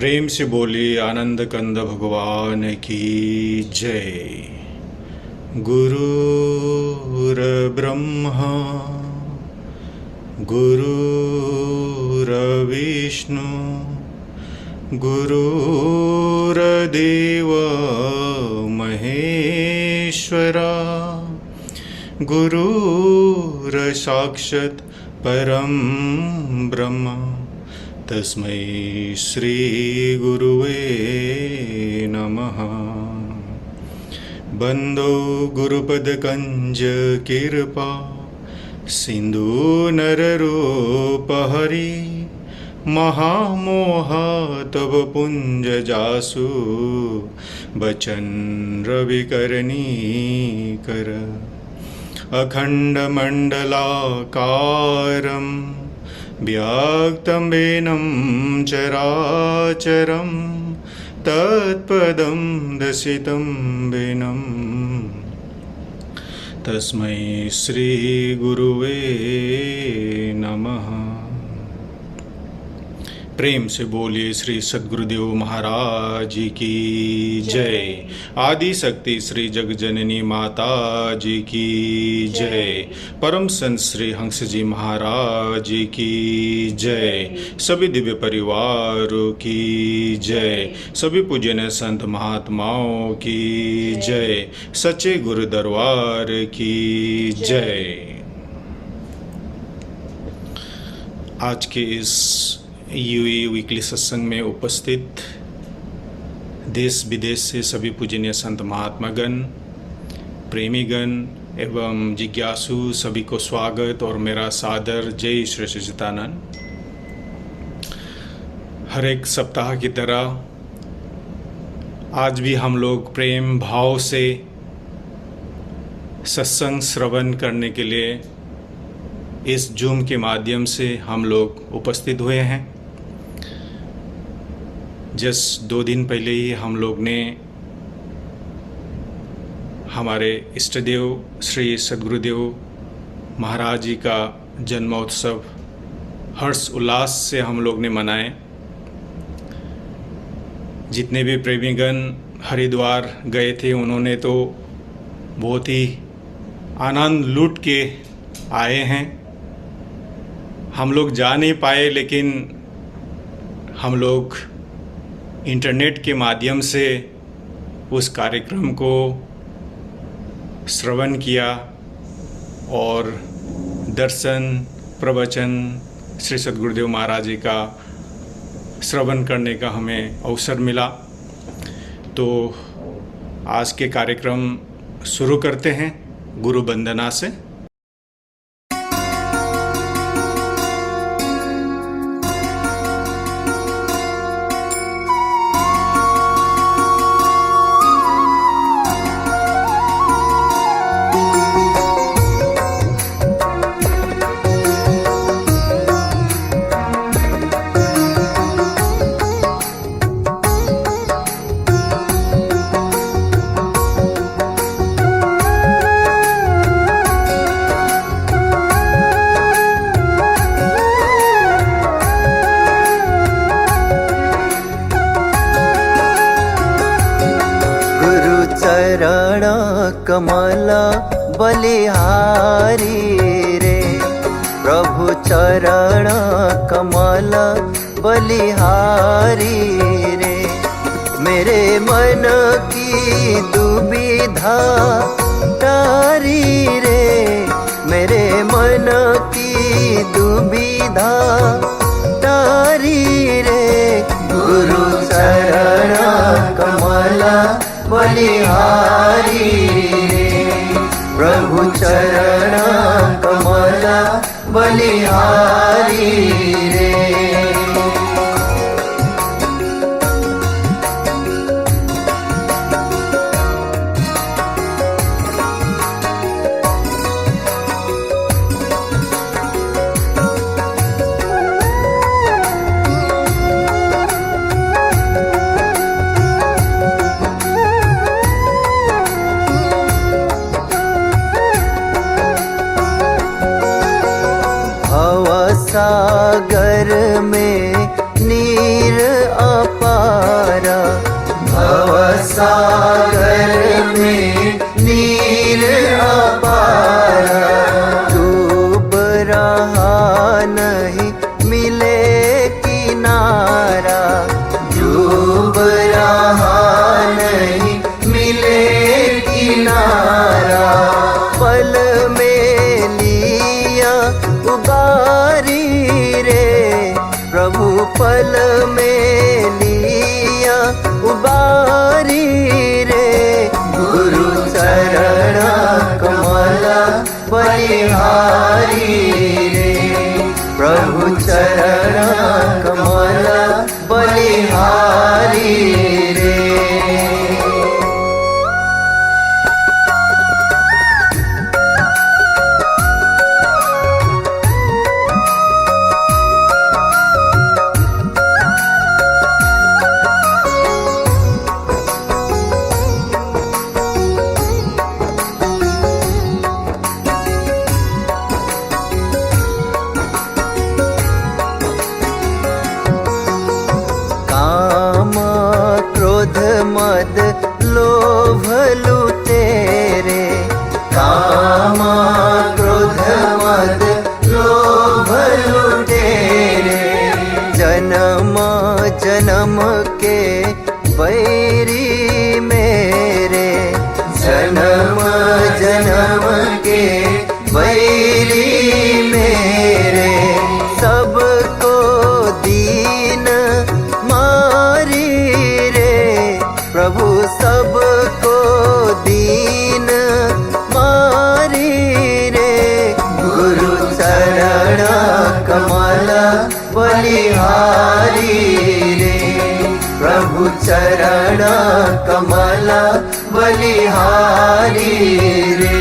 प्रेम से बोली आनंद कंद भगवान की जय। गुरुर् ब्रह्मा गुरुर्विष्णु गुरुर्देव महेश्वरा गुरुर्साक्षात् परं ब्रह्म तस्मै श्री गुरुवे नमः। बंदो गुरुपदकंज कृपा सिंधु नररूपहरि महामोह तव पुंज जासु बचन रविकरणी कर अखंड मंडलाकारं व्याक्तं वेनं चराचरं तत्पदं दर्शितं वेनं तस्मै श्री गुरुवे नमः। प्रेम से बोलिए श्री सद्गुरुदेव महाराज की जय। आदि शक्ति श्री जगजननी माता जी की जय। परम संत श्री हंस जी महाराज की जय। सभी दिव्य परिवारों की जय। सभी पूजनीय संत महात्माओं की जय। सच्चे गुरु दरबार की जय। आज के इस यूए वीकली सत्संग में उपस्थित देश विदेश से सभी पूजनीय संत महात्मागण, प्रेमीगण एवं जिज्ञासु सभी को स्वागत और मेरा सादर जय श्री सच्चिदानंद। हर एक सप्ताह की तरह आज भी हम लोग प्रेम भाव से सत्संग श्रवण करने के लिए इस जूम के माध्यम से हम लोग उपस्थित हुए हैं। जस्ट 2 दिन पहले ही हम लोग ने हमारे इष्टदेव श्री सद्गुरुदेव महाराज जी का जन्मोत्सव हर्ष उल्लास से हम लोग ने मनाए। जितने भी प्रेमीगण हरिद्वार गए थे उन्होंने तो बहुत ही आनंद लूट के आए हैं। हम लोग जा नहीं पाए, लेकिन हम लोग इंटरनेट के माध्यम से उस कार्यक्रम को श्रवण किया और दर्शन प्रवचन श्री सद्गुरुदेव महाराज जी का श्रवण करने का हमें अवसर मिला। तो आज के कार्यक्रम शुरू करते हैं गुरु वंदना से। चरण कमल बलिहारी रे प्रभु चरण कमल बलिहारी रे। मेरे मन की दुविधा तारी रे, मेरे मन की दुविधा तारी रे। गुरु चरण कमल बलिहारी रे प्रभु चरण कमल बलिहारी रे। सागर में नीर अपारा, डूब रहा नहीं मिले किनारा, डूब रहा नहीं मिले किनारा, पल में लिया उबारी रे प्रभु, पल में लिया उबारी रे, गुरु चरण कमल बलिहारी रे, प्रभु चरण कमल बलिहारी रे। मद लोभ लुटेरे, काम क्रोध मद लोभ लुटेरे, जन्म जन्म के बैरी मेरे, जन्म जन्म के बैरी मेरे, सबको दीन मारी रे प्रभु, सबको दीन मारी रे, गुरु चरण कमल बलिहारी रे, प्रभु चरण कमल बलिहारी रे।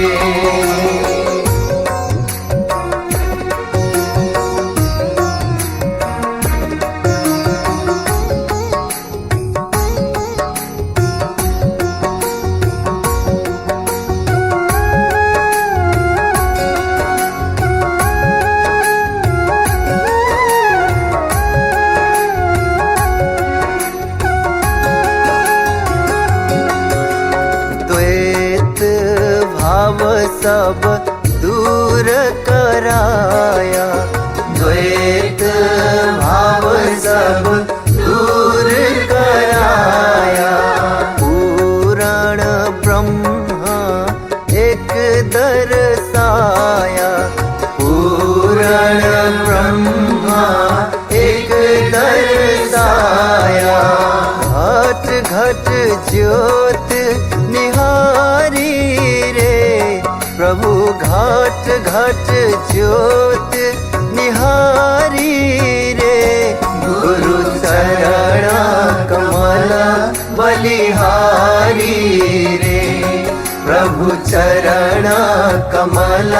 सब दूर कराया, द्वैत भाव सब दूर कराया, पुराण ब्रह्म एक दर्शाया, पुराण ब्रह्म एक दर्शाया, घट घट ज्योत निहारी रे प्रभु, घाट घाट ज्योत निहारी रे, गुरु चरण कमल बलिहारी रे, प्रभु चरण कमल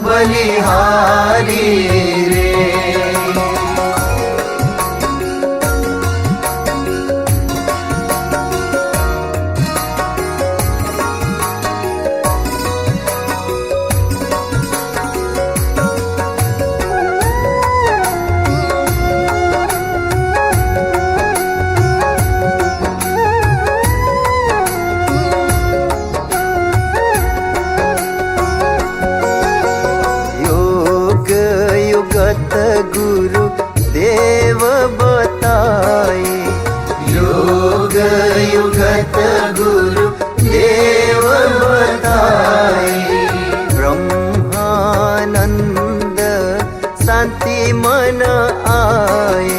बलिहारी रे। गुरु देव बताए, योग युगत गुरु देव बताए, ब्रह्मानंद शांति मन आए,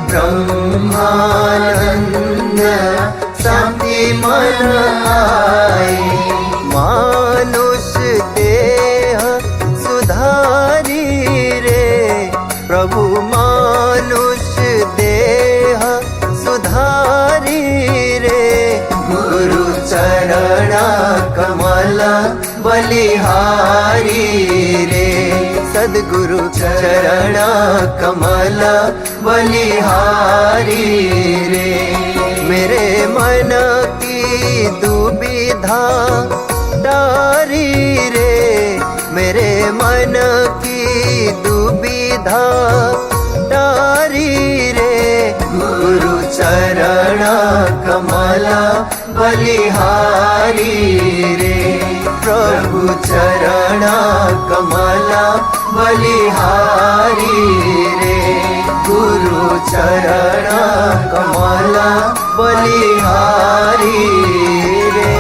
ब्रह्मानंद शांति मन आए, मानुष देह सुधारी रे प्रभु, मानुष देह सुधारी रे, गुरु चरण कमल बलिहारी रे, सद्गुरु चरण कमल बलिहारी रे, मेरे मन की दुविधा डारी रे, मेरे मन की दुविधा डारी रे, गुरु चरण चरण कमल बलिहारी रे, प्रभु चरण कमल बलिहारी रे, गुरु चरण कमल बलिहारी रे।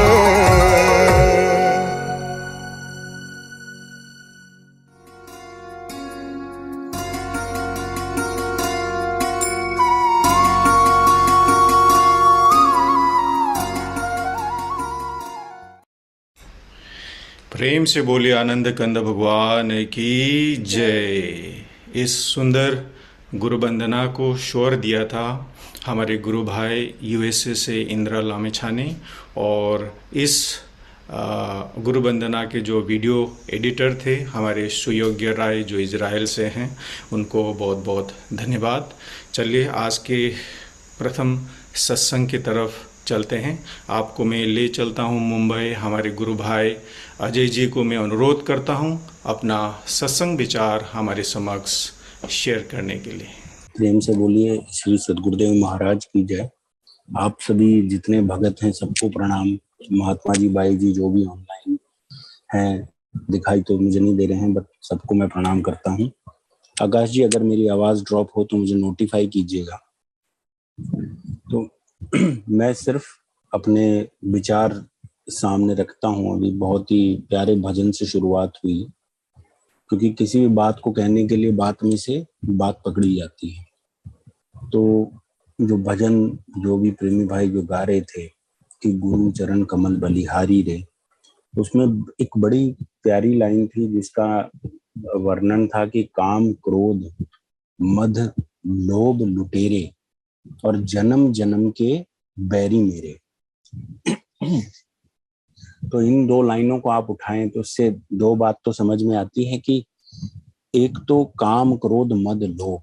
प्रेम से बोलिए आनंद कंद भगवान की जय। इस सुंदर गुरु वंदना को स्वर दिया था हमारे गुरु भाई यूएसए से इंदिरा लामेछा ने, और इस गुरु वंदना के जो वीडियो एडिटर थे हमारे सुयोग्य राय जो इजराइल से हैं, उनको बहुत बहुत धन्यवाद। चलिए आज के प्रथम सत्संग की तरफ चलते हैं। आपको मैं ले चलता हूं मुंबई। हमारे गुरु भाई अजय जी को मैं अनुरोध करता हूं अपना सत्संग विचार हमारे समक्ष शेयर करने के लिए। प्रेम से बोलिए श्री सद्गुरुदेव महाराज की जय। आप सभी जितने भगत हैं सबको प्रणाम। महात्मा जी, बाई जी जो भी ऑनलाइन हैं, दिखाई तो मुझे नहीं दे रहे हैं, बट सबको मैं प्रणाम करता हूं। आकाश जी, अगर मेरी आवाज ड्रॉप हो तो मुझे नोटिफाई कीजिएगा। तो मैं सिर्फ अपने विचार सामने रखता हूं। अभी बहुत ही प्यारे भजन से शुरुआत हुई, क्योंकि किसी भी बात को कहने के लिए बात में से बात पकड़ी जाती है। तो जो भजन जो भी प्रेमी भाई जो गा रहे थे कि गुरु चरण कमल बलिहारी रे, उसमें एक बड़ी प्यारी लाइन थी जिसका वर्णन था कि काम क्रोध मद लोभ लुटेरे और जन्म जन्म के बैरी मेरे। तो इन दो लाइनों को आप उठाएं तो उससे दो बात तो समझ में आती है कि एक तो काम क्रोध मद लोभ,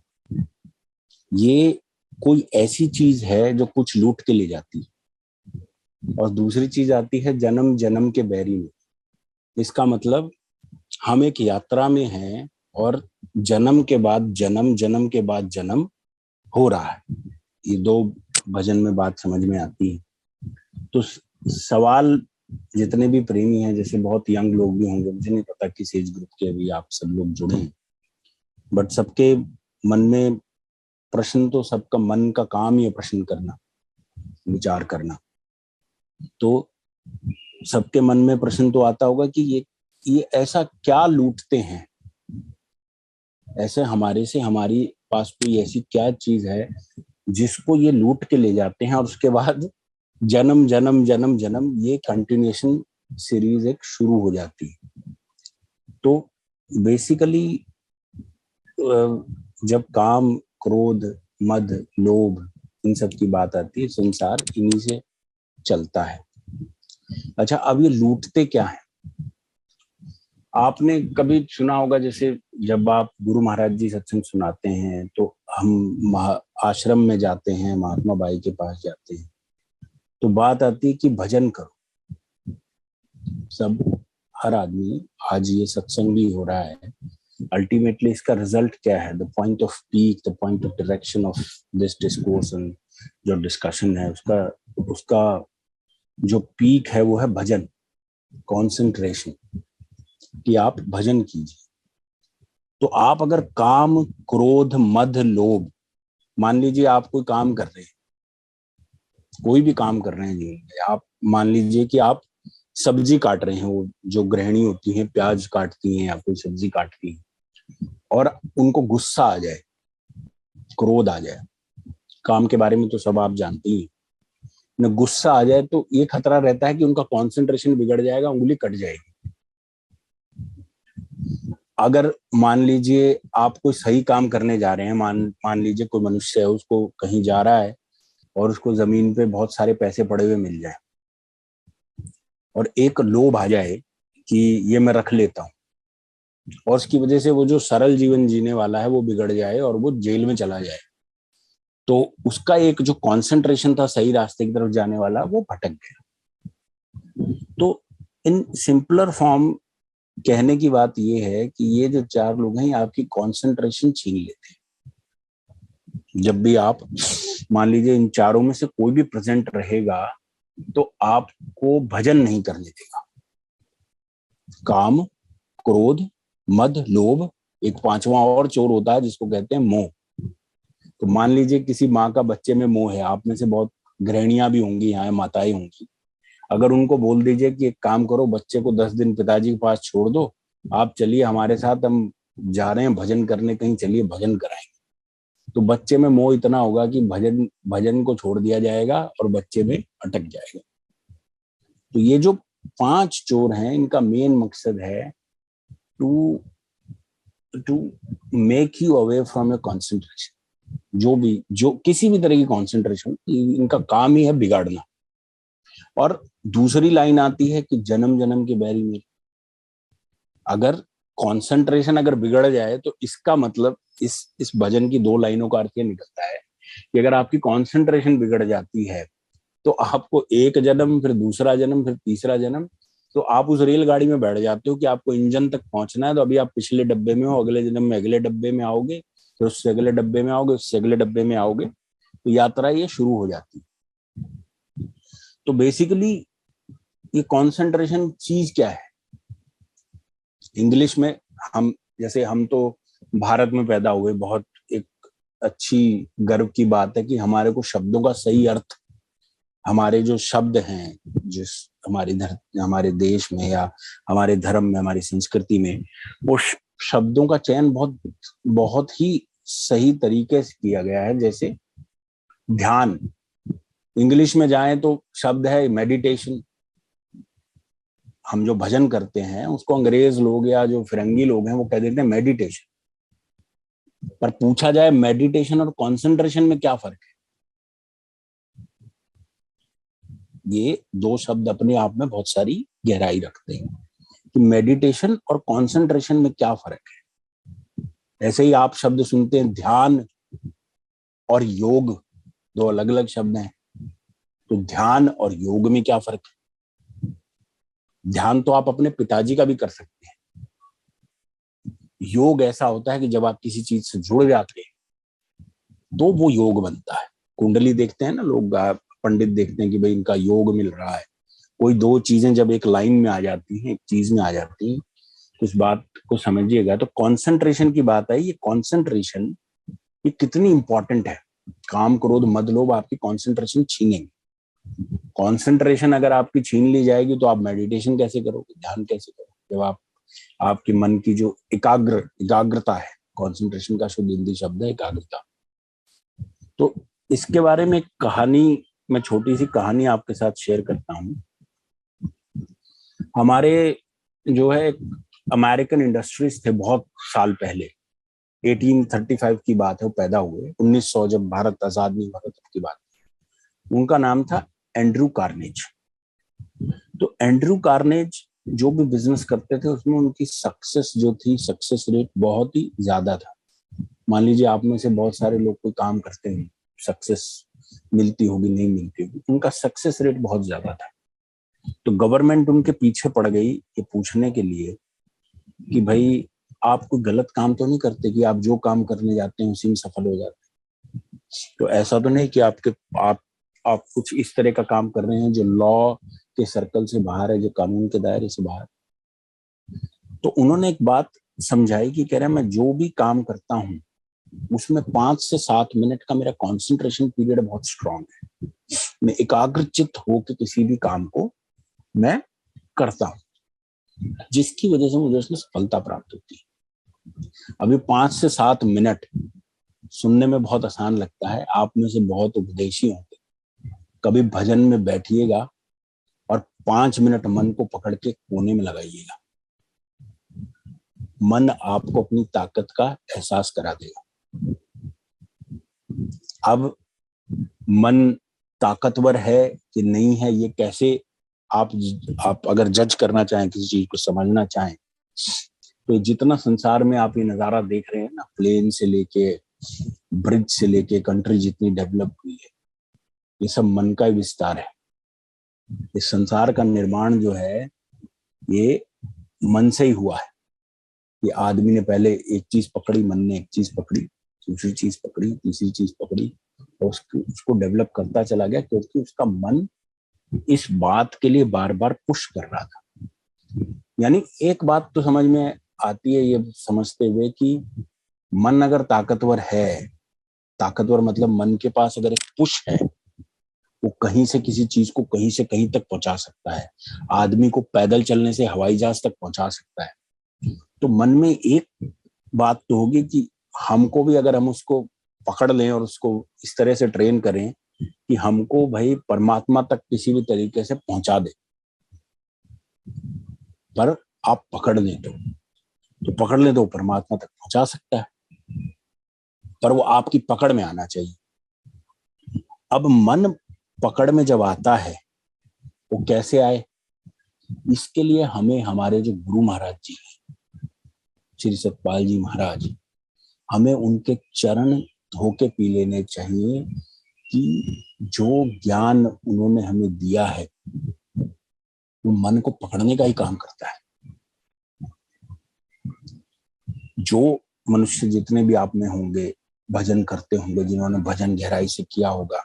ये कोई ऐसी चीज है जो कुछ लूट के ले जाती है, और दूसरी चीज आती है जन्म जन्म के बैरी में। इसका मतलब हम एक यात्रा में हैं और जन्म के बाद जन्म, जन्म के बाद जन्म हो रहा है। ये दो भजन में बात समझ में आती है। तो सवाल जितने भी प्रेमी हैं, जैसे बहुत यंग लोग भी होंगे, मुझे नहीं पता किस एज ग्रुप के अभी आप सब लोग जुड़े हैं, बट सबके मन में प्रश्न, तो सबका मन का काम ही है प्रश्न करना, विचार करना। तो सबके मन में प्रश्न तो आता होगा कि ये ऐसा क्या लूटते हैं, ऐसे हमारे से हमारी पास कोई ऐसी क्या चीज है जिसको ये लूट के ले जाते हैं, और उसके बाद जन्म जन्म जन्म जन्म ये कंटिन्यूएशन सीरीज एक शुरू हो जाती है। तो बेसिकली जब काम क्रोध मद लोभ इन सब की बात आती है, संसार इन्हीं से चलता है। अच्छा, अब ये लूटते क्या है? आपने कभी सुना होगा, जैसे जब आप गुरु महाराज जी सत्संग सुनाते हैं तो हम आश्रम में जाते हैं, महात्मा बाई के पास जाते हैं, तो बात आती है कि भजन करो। सब हर आदमी, आज ये सत्संग भी हो रहा है, अल्टीमेटली इसका रिजल्ट क्या है? The point off peak, the point of direction of this discourse and जो डिस्कशन है, उसका जो पीक है वो है भजन, कॉन्सेंट्रेशन, कि आप भजन कीजिए। तो आप अगर काम क्रोध मद लोभ, मान लीजिए आप कोई काम कर रहे हैं, कोई भी काम कर रहे हैं जीवन में, आप मान लीजिए कि आप सब्जी काट रहे हैं, वो जो गृहिणी होती हैं प्याज काटती हैं या कोई सब्जी काटती हैं, और उनको गुस्सा आ जाए, क्रोध आ जाए, काम के बारे में तो सब आप जानते ही, न गुस्सा आ जाए तो ये खतरा रहता है कि उनका कंसंट्रेशन बिगड़ जाएगा, उंगली कट जाएगी। अगर मान लीजिए आप कोई सही काम करने जा रहे हैं, मान लीजिए कोई मनुष्य है, उसको कहीं जा रहा है और उसको जमीन पे बहुत सारे पैसे पड़े हुए मिल जाए, और एक लोभ आ जाए कि ये मैं रख लेता हूं, और उसकी वजह से वो जो सरल जीवन जीने वाला है वो बिगड़ जाए और वो जेल में चला जाए, तो उसका एक जो कंसंट्रेशन था सही रास्ते की तरफ जाने वाला, वो भटक गया। तो इन सिंपलर फॉर्म कहने की बात ये है कि ये जो चार लोग हैं आपकी कंसंट्रेशन छीन लेते हैं। जब भी आप मान लीजिए इन चारों में से कोई भी प्रेजेंट रहेगा तो आपको भजन नहीं करने देगा। काम, क्रोध, मद, लोभ, एक पांचवा और चोर होता है जिसको कहते हैं मोह। तो मान लीजिए किसी माँ का बच्चे में मोह है, आप में से बहुत गृहिणियां भी होंगी, यहाँ माताएं होंगी, अगर उनको बोल दीजिए कि एक काम करो, बच्चे को 10 दिन पिताजी के पास छोड़ दो, आप चलिए हमारे साथ, हम जा रहे हैं भजन करने कहीं, चलिए भजन कराएंगे, तो बच्चे में मोह इतना होगा कि भजन भजन को छोड़ दिया जाएगा और बच्चे में अटक जाएगा। तो ये जो 5 चोर हैं, इनका मेन मकसद है to make you away from a concentration. जो किसी भी तरह की कॉन्सेंट्रेशन, इनका काम ही है बिगाड़ना। और दूसरी लाइन आती है कि जन्म जन्म के बैरी मेरे। अगर कंसंट्रेशन अगर बिगड़ जाए तो इसका मतलब इस भजन की 2 लाइनों का अर्थ ये निकलता है कि अगर आपकी कंसंट्रेशन बिगड़ जाती है तो आपको एक जन्म, फिर दूसरा जन्म, फिर तीसरा जन्म, तो आप उस रेलगाड़ी में बैठ जाते हो कि आपको इंजन तक पहुंचना है, तो अभी आप पिछले डब्बे में हो, अगले जन्म में अगले डब्बे में आओगे, फिर उससे अगले डब्बे में आओगे, उससे अगले डब्बे में आओगे, तो यात्रा ये शुरू हो जाती है। तो बेसिकली ये कंसंट्रेशन चीज क्या है? इंग्लिश में हम तो भारत में पैदा हुए, बहुत एक अच्छी गर्व की बात है कि हमारे को शब्दों का सही अर्थ, हमारे जो शब्द हैं जिस हमारे देश में या हमारे धर्म में, हमारी संस्कृति में, वो शब्दों का चयन बहुत ही सही तरीके से किया गया है। जैसे ध्यान, इंग्लिश में जाएं तो शब्द है मेडिटेशन। हम जो भजन करते हैं उसको अंग्रेज लोग या जो फिरंगी लोग हैं वो कह देते हैं मेडिटेशन। पर पूछा जाए मेडिटेशन और कंसंट्रेशन में क्या फर्क है, ये 2 शब्द अपने आप में बहुत सारी गहराई रखते हैं कि मेडिटेशन और कंसंट्रेशन में क्या फर्क है। ऐसे ही आप शब्द सुनते हैं ध्यान और योग, 2 अलग अलग शब्द हैं, तो ध्यान और योग में क्या फर्क है? ध्यान तो आप अपने पिताजी का भी कर सकते हैं। योग ऐसा होता है कि जब आप किसी चीज से जुड़ जाते हैं तो वो योग बनता है। कुंडली देखते हैं ना लोग, पंडित देखते हैं कि भाई इनका योग मिल रहा है। कोई 2 चीजें जब एक लाइन में आ जाती हैं, एक चीज में आ जाती हैं, तो इस बात को समझिएगा। तो कंसंट्रेशन की बात है, ये कंसंट्रेशन ये कितनी इंपॉर्टेंट है। काम, क्रोध, मद, लोभ आपकी कंसंट्रेशन छीनेंगे। कंसंट्रेशन अगर आपकी छीन ली जाएगी तो आप मेडिटेशन कैसे करोगे, ध्यान कैसे करोगे? जब आपकी मन की जो एकाग्रता है, कंसंट्रेशन का शुद्ध हिंदी शब्द है एकाग्रता। तो इसके बारे में एक कहानी, मैं छोटी सी कहानी आपके साथ शेयर करता हूं। हमारे जो है अमेरिकन इंडस्ट्रीज थे बहुत साल पहले, 1835 की बात है, वो पैदा हुए 1900 जब भारत आजाद नहीं हुआ तब की बात। उनका नाम था एंड्रू कार्नेज। तो एंड्रू कार्नेज जो भी बिजनेस करते थे उसमें उनकी सक्सेस जो थी, सक्सेस रेट बहुत ही ज्यादा था। मान लीजिए आप में से बहुत सारे लोग कोई काम करते हैं, सक्सेस मिलती होगी नहीं मिलती होगी, उनका सक्सेस रेट बहुत ज्यादा था। तो गवर्नमेंट उनके पीछे पड़ गई ये पूछने के लिए कि भाई आप कोई गलत काम तो नहीं करते कि आप जो काम करने जाते हैं उसी में सफल हो जाते हैं? तो ऐसा तो नहीं कि आप कुछ इस तरह का काम कर रहे हैं जो लॉ के सर्कल से बाहर है, जो कानून के दायरे से बाहर। तो उन्होंने एक बात समझाई कि कह रहे हैं मैं जो भी काम करता हूं उसमें 5 से 7 मिनट का मेरा कंसंट्रेशन पीरियड बहुत स्ट्रांग है। मैं एकाग्रचित्त होकर किसी भी काम को मैं करता हूं, जिसकी वजह से मुझे उसमें सफलता प्राप्त होती है। अभी 5 से 7 मिनट सुनने में बहुत आसान लगता है। आप में से बहुत उपदेशी होंगे, कभी भजन में बैठिएगा और 5 मिनट मन को पकड़ के कोने में लगाइएगा। मन आपको अपनी ताकत का एहसास करा देगा। अब मन ताकतवर है कि नहीं है, ये कैसे आप अगर जज करना चाहें, किसी चीज को समझना चाहें, तो जितना संसार में आप ये नजारा देख रहे हैं ना, प्लेन से लेके ब्रिज से लेके कंट्री जितनी डेवलप हुई है, ये सब मन का ही विस्तार है। इस संसार का निर्माण जो है ये मन से ही हुआ है। ये आदमी ने पहले एक चीज पकड़ी, मन ने एक चीज पकड़ी, दूसरी चीज पकड़ी, तीसरी चीज पकड़ी, और उसको डेवलप करता चला गया, क्योंकि उसका मन इस बात के लिए बार बार पुश कर रहा था। यानी एक बात तो समझ में आती है ये समझते हुए कि मन अगर ताकतवर है, ताकतवर मतलब मन के पास अगर एक पुश है, वो कहीं से किसी चीज को कहीं से कहीं तक पहुंचा सकता है। आदमी को पैदल चलने से हवाई जहाज तक पहुंचा सकता है। तो मन में एक बात तो होगी कि हमको भी अगर हम उसको पकड़ लें और उसको इस तरह से ट्रेन करें कि हमको भाई परमात्मा तक किसी भी तरीके से पहुंचा दे, पर आप पकड़ लें तो पकड़ लें तो परमात्मा तक पहुंचा सकता है, पर वो आपकी पकड़ में आना चाहिए। अब मन पकड़ में जब आता है, वो कैसे आए, इसके लिए हमें हमारे जो गुरु महाराज जी हैं, श्री सतपाल जी महाराज, हमें उनके चरण धो के पी लेने चाहिए कि जो ज्ञान उन्होंने हमें दिया है वो मन को पकड़ने का ही काम करता है। जो मनुष्य जितने भी आप में होंगे, भजन करते होंगे, जिन्होंने भजन गहराई से किया होगा,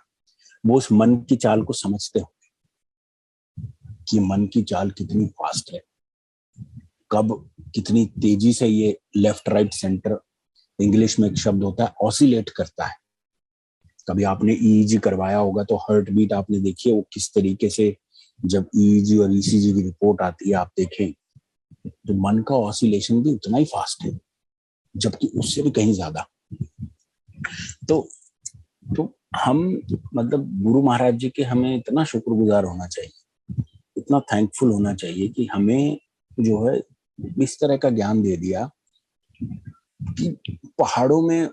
वो उस मन की चाल को समझते होंगे कि मन की चाल कितनी फास्ट है, कब कितनी तेजी से ये लेफ्ट राइट सेंटर, इंग्लिश में एक शब्द होता है ऑसिलेट करता है। कभी आपने ईईजी करवाया होगा तो हार्ट बीट आपने देखी है वो किस तरीके से, जब ईईजी और ईसीजी की रिपोर्ट आती है आप देखें तो मन का ऑसिलेशन भी उतना ही फास्ट है, जबकि उससे भी कहीं ज्यादा। तो हम मतलब गुरु महाराज जी के हमें इतना शुक्रगुजार होना चाहिए, इतना थैंकफुल होना चाहिए कि हमें जो है इस तरह का ज्ञान दे दिया कि पहाड़ों में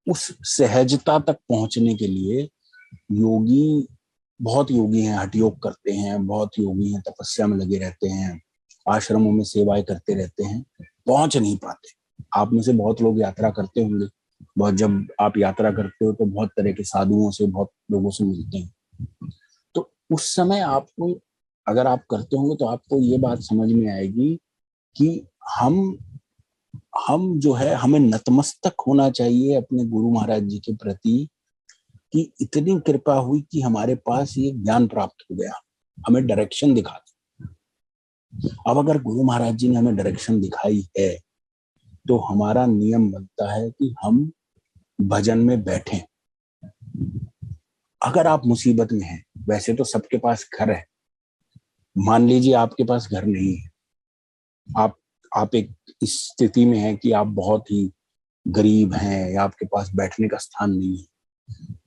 उस सहजता तक पहुंचने के लिए योगी, बहुत योगी हैं, हठ योग करते हैं, बहुत योगी हैं, तपस्या में लगे रहते हैं, आश्रमों में सेवाएं करते रहते हैं, पहुंच नहीं पाते। आप में से बहुत लोग यात्रा करते होंगे, बहुत जब आप यात्रा करते हो तो बहुत तरह के साधुओं से, बहुत लोगों से मिलते हैं। तो उस समय आपको, अगर आप करते होंगे तो आपको ये बात समझ में आएगी कि हम जो है, हमें नतमस्तक होना चाहिए अपने गुरु महाराज जी के प्रति कि इतनी कृपा हुई कि हमारे पास ये ज्ञान प्राप्त हो गया, हमें डायरेक्शन दिखा दी। अब अगर गुरु महाराज जी ने हमें डायरेक्शन दिखाई है तो हमारा नियम बनता है कि हम भजन में बैठें। अगर आप मुसीबत में हैं, वैसे तो सबके पास घर है, मान लीजिए आपके पास घर नहीं है, आप एक इस स्थिति में है कि आप बहुत ही गरीब हैं या आपके पास बैठने का स्थान नहीं है,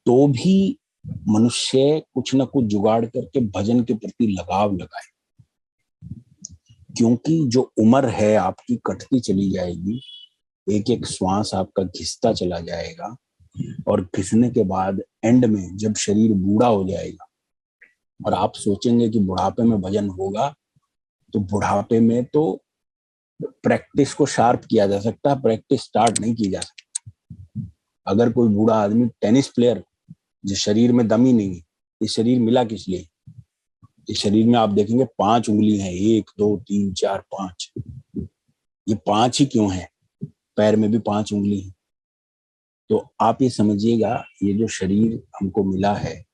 तो भी मनुष्य कुछ ना कुछ जुगाड़ करके भजन के प्रति लगाव लगाए, क्योंकि जो उम्र है आपकी कटती चली जाएगी, एक एक श्वास आपका घिसता चला जाएगा, और घिसने के बाद एंड में जब शरीर बूढ़ा हो जाएगा और आप सोचेंगे कि बुढ़ापे में भजन होगा, तो बुढ़ापे में तो प्रैक्टिस को शार्प किया जा सकता है, प्रैक्टिस स्टार्ट नहीं की जा सकती। अगर कोई बूढ़ा आदमी टेनिस प्लेयर, जिस शरीर में दम ही नहीं है, ये शरीर मिला किस लिए, इस शरीर में आप देखेंगे 5 उंगली हैं, 1 2 3 4 5, ये 5 ही क्यों है, पैर में भी 5 उंगली है। तो आप ये समझिएगा, ये जो शरीर हमको मिला है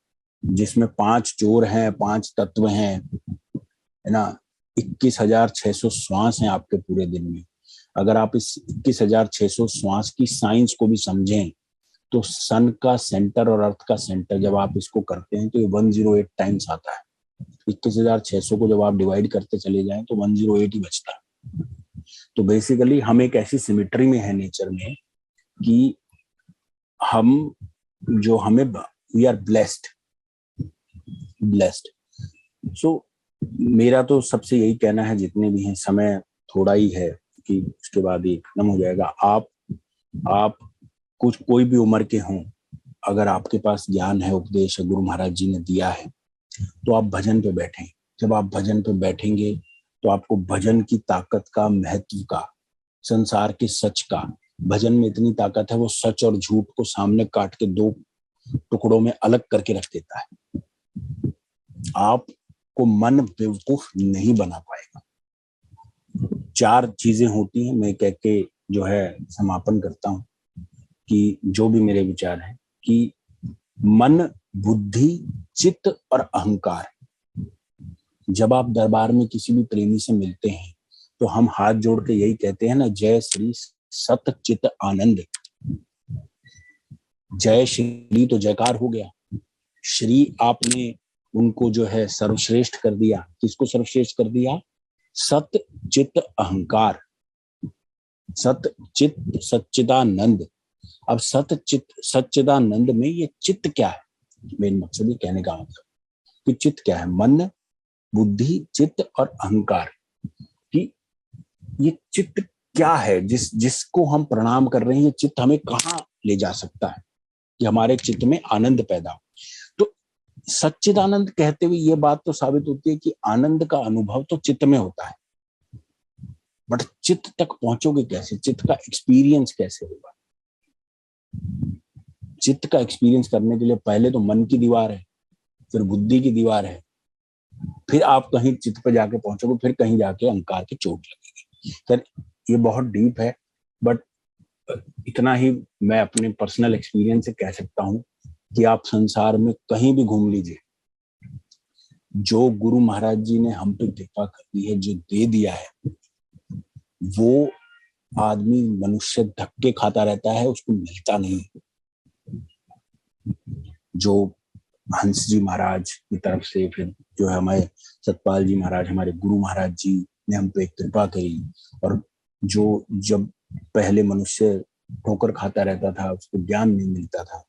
जिसमें 5 जोर हैं, 5 तत्व हैं, है ना, 21,600 श्वास हैं आपके पूरे दिन में। अगर आप इस 21,600 श्वास की साइंस को भी समझें तो सन का सेंटर और अर्थ का सेंटर जब आप इसको करते हैं तो ये 108 टाइम्स आता है। 21,600 को जब आप डिवाइड करते चले जाएं तो 108 ही बचता है। तो बेसिकली हम एक ऐसी सिमेट्री में है नेचर में कि हम जो हमें, वी आर ब्लेस्ड। सो मेरा तो सबसे यही कहना है, जितने भी हैं, समय थोड़ा ही है कि उसके बाद ये खत्म हो जाएगा। आप कुछ कोई भी उम्र के हों, अगर आपके पास ज्ञान है, उपदेश है, गुरु महाराज जी ने दिया है, तो आप भजन पे बैठें। जब आप भजन पे बैठेंगे तो आपको भजन की ताकत का, महत्व का, संसार के सच का, भजन में इतनी ताकत है, वो सच और झूठ को सामने काट के 2 टुकड़ों में अलग करके रख देता है। आपको मन बेवकूफ नहीं बना पाएगा। 4 चीजें होती हैं, मैं कह के जो है समापन करता हूं कि जो भी मेरे विचार हैं कि मन, बुद्धि, चित्त और अहंकार। जब आप दरबार में किसी भी प्रेमी से मिलते हैं तो हम हाथ जोड़ के यही कहते हैं ना, जय श्री सत चित आनंद। जय श्री तो जयकार हो गया, श्री आपने उनको जो है सर्वश्रेष्ठ कर दिया। किसको सर्वश्रेष्ठ कर दिया? सत चित अहंकार, सत चित सच्चिदानंद। अब सत चित सच्चिदानंद में ये चित्त क्या है? मेन मकसद ये कहने का मतलब कि चित्त क्या है? मन, बुद्धि, चित्त और अहंकार। कि ये चित्त क्या है जिसको हम प्रणाम कर रहे हैं? ये चित्त हमें कहाँ ले जा सकता है कि हमारे चित्त में आनंद पैदा हो? तो सच्चिदानंद कहते हुए ये बात तो साबित होती है कि आनंद का अनुभव तो चित्त में होता है, बट चित्त तक पहुंचोगे कैसे? चित्त का एक्सपीरियंस कैसे होगा? चित्त का एक्सपीरियंस करने के लिए पहले तो मन की दीवार है, फिर बुद्धि की दीवार है, फिर आप कहीं चित्त पे जाके पहुंचोगे, फिर कहीं जाके अहंकार की चोट लगेगी। सर ये बहुत डीप है, बट इतना ही मैं अपने पर्सनल एक्सपीरियंस से कह सकता हूं कि आप संसार में कहीं भी घूम लीजिए, जो गुरु महाराज जी ने हम पे कृपा कर दी है, जो दे दिया है, वो आदमी मनुष्य धक्के खाता रहता है, उसको मिलता नहीं। जो हंस जी महाराज की तरफ से, फिर जो है हमारे सतपाल जी महाराज, हमारे गुरु महाराज जी ने हम पे कृपा करी, और जो जब पहले मनुष्य ठोकर खाता रहता था, उसको ज्ञान नहीं मिलता था,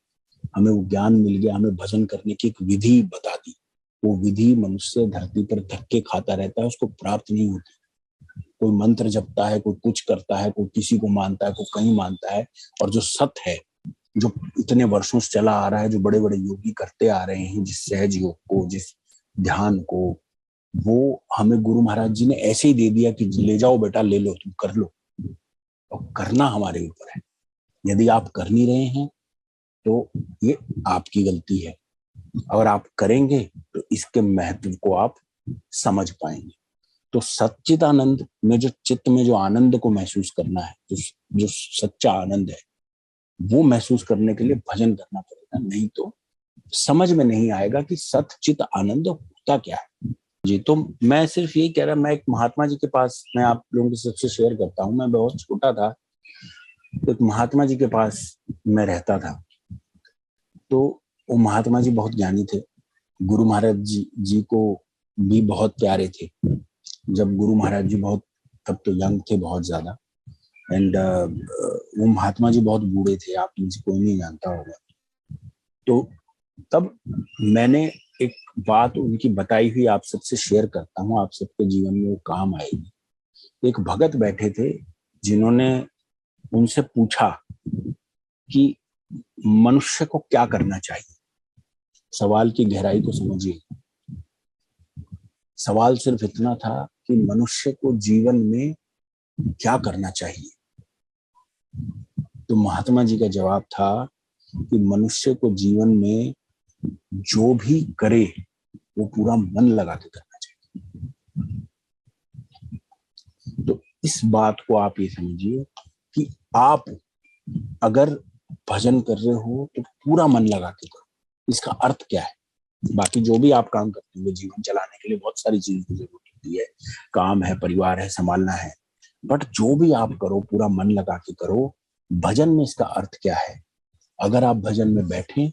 हमें वो ज्ञान मिल गया, हमें भजन करने की एक विधि बता दी। वो विधि मनुष्य धरती पर धक्के खाता रहता है, उसको प्राप्त नहीं होती। कोई मंत्र जपता है, कोई कुछ करता है, कोई किसी को मानता है, कोई कहीं मानता है, और जो सत है, जो इतने वर्षों से चला आ रहा है, जो बड़े बड़े योगी करते आ रहे हैं, जिस सहज योग को, जिस ध्यान को, वो हमें गुरु महाराज जी ने ऐसे ही दे दिया कि ले जाओ बेटा, ले लो, तुम कर लो। और करना हमारे ऊपर है। यदि आप कर नहीं रहे हैं तो ये आपकी गलती है। अगर आप करेंगे तो इसके महत्व को आप समझ पाएंगे। तो सच्चिदानंद में जो चित्त में जो आनंद को महसूस करना है, जो सच्चा आनंद है, वो महसूस करने के लिए भजन करना पड़ेगा, नहीं तो समझ में नहीं आएगा कि सच्चित आनंद होता क्या है। जी, तो मैं सिर्फ यही कह रहा, मैं एक महात्मा जी के पास, मैं आप लोगों के सबसे शेयर करता हूँ। मैं बहुत छोटा था, एक महात्मा जी के पास मैं रहता था। तो वो महात्मा जी बहुत ज्ञानी थे, गुरु महाराज जी को भी बहुत प्यारे थे। जब गुरु महाराज जी बहुत, तब तो यंग थे बहुत ज्यादा, एंड वो महात्मा जी बहुत बूढ़े थे, आप इनसे कोई नहीं जानता होगा। तो तब मैंने एक बात उनकी बताई हुई आप सबसे शेयर करता हूँ, आप सबके जीवन में वो काम आएगी। एक भगत बैठे थे, जिन्होंने उनसे पूछा कि मनुष्य को क्या करना चाहिए। सवाल की गहराई को समझिए। सवाल सिर्फ इतना था कि मनुष्य को जीवन में क्या करना चाहिए। तो महात्मा जी का जवाब था कि मनुष्य को जीवन में जो भी करे वो पूरा मन लगा के करना चाहिए। तो इस बात को आप ये समझिए कि आप अगर भजन कर रहे हो तो पूरा मन लगा के करो। इसका अर्थ क्या है? बाकी जो भी आप काम करते हो, जीवन चलाने के लिए बहुत सारी चीजों की जरूरत होती है, काम है, परिवार है, संभालना है, बट जो भी आप करो पूरा मन लगा के करो। भजन में इसका अर्थ क्या है? अगर आप भजन में बैठे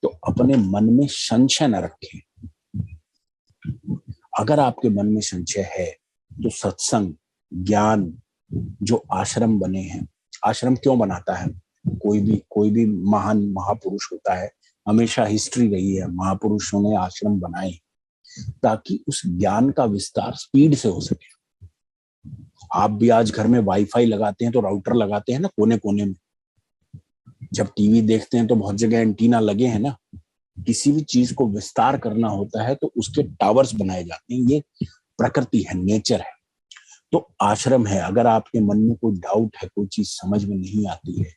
तो अपने मन में संशय न रखें। अगर आपके मन में संशय है तो सत्संग, ज्ञान, जो आश्रम बने हैं, आश्रम क्यों बनाता है? कोई भी महान महापुरुष होता है, हमेशा हिस्ट्री रही है, महापुरुषों ने आश्रम बनाए ताकि उस ज्ञान का विस्तार स्पीड से हो सके। आप भी आज घर में वाईफाई लगाते हैं तो राउटर लगाते हैं ना, कोने कोने में। जब टीवी देखते हैं तो बहुत जगह एंटीना लगे हैं ना। किसी भी चीज को विस्तार करना होता है तो उसके टावर्स बनाए जाते हैं। ये प्रकृति है, नेचर है। तो आश्रम है। अगर आपके मन में कोई डाउट है, कोई चीज समझ में नहीं आती है,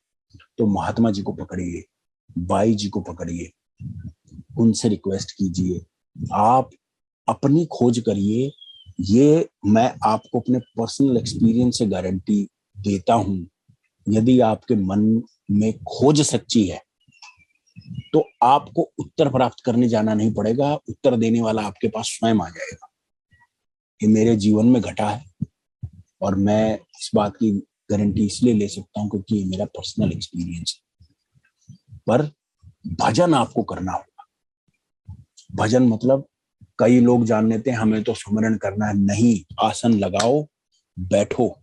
तो महात्मा जी को पकड़िए, बाई जी को पकड़िए, उनसे रिक्वेस्ट कीजिए, आप अपनी खोज करिए। ये मैं आपको अपने पर्सनल एक्सपीरियंस से गारंटी देता हूं। यदि आपके मन में खोज सच्ची है तो आपको उत्तर प्राप्त करने जाना नहीं पड़ेगा, उत्तर देने वाला आपके पास स्वयं आ जाएगा। ये मेरे जीवन में घटा है और मैं इस बात की गारंटी इसलिए ले सकता हूं क्योंकि ये मेरा पर्सनल एक्सपीरियंस है। पर भजन आपको करना होगा। भजन मतलब कई लोग जान लेते हैं हमें तो सुमिरन करना है, नहीं। आसन लगाओ, बैठो,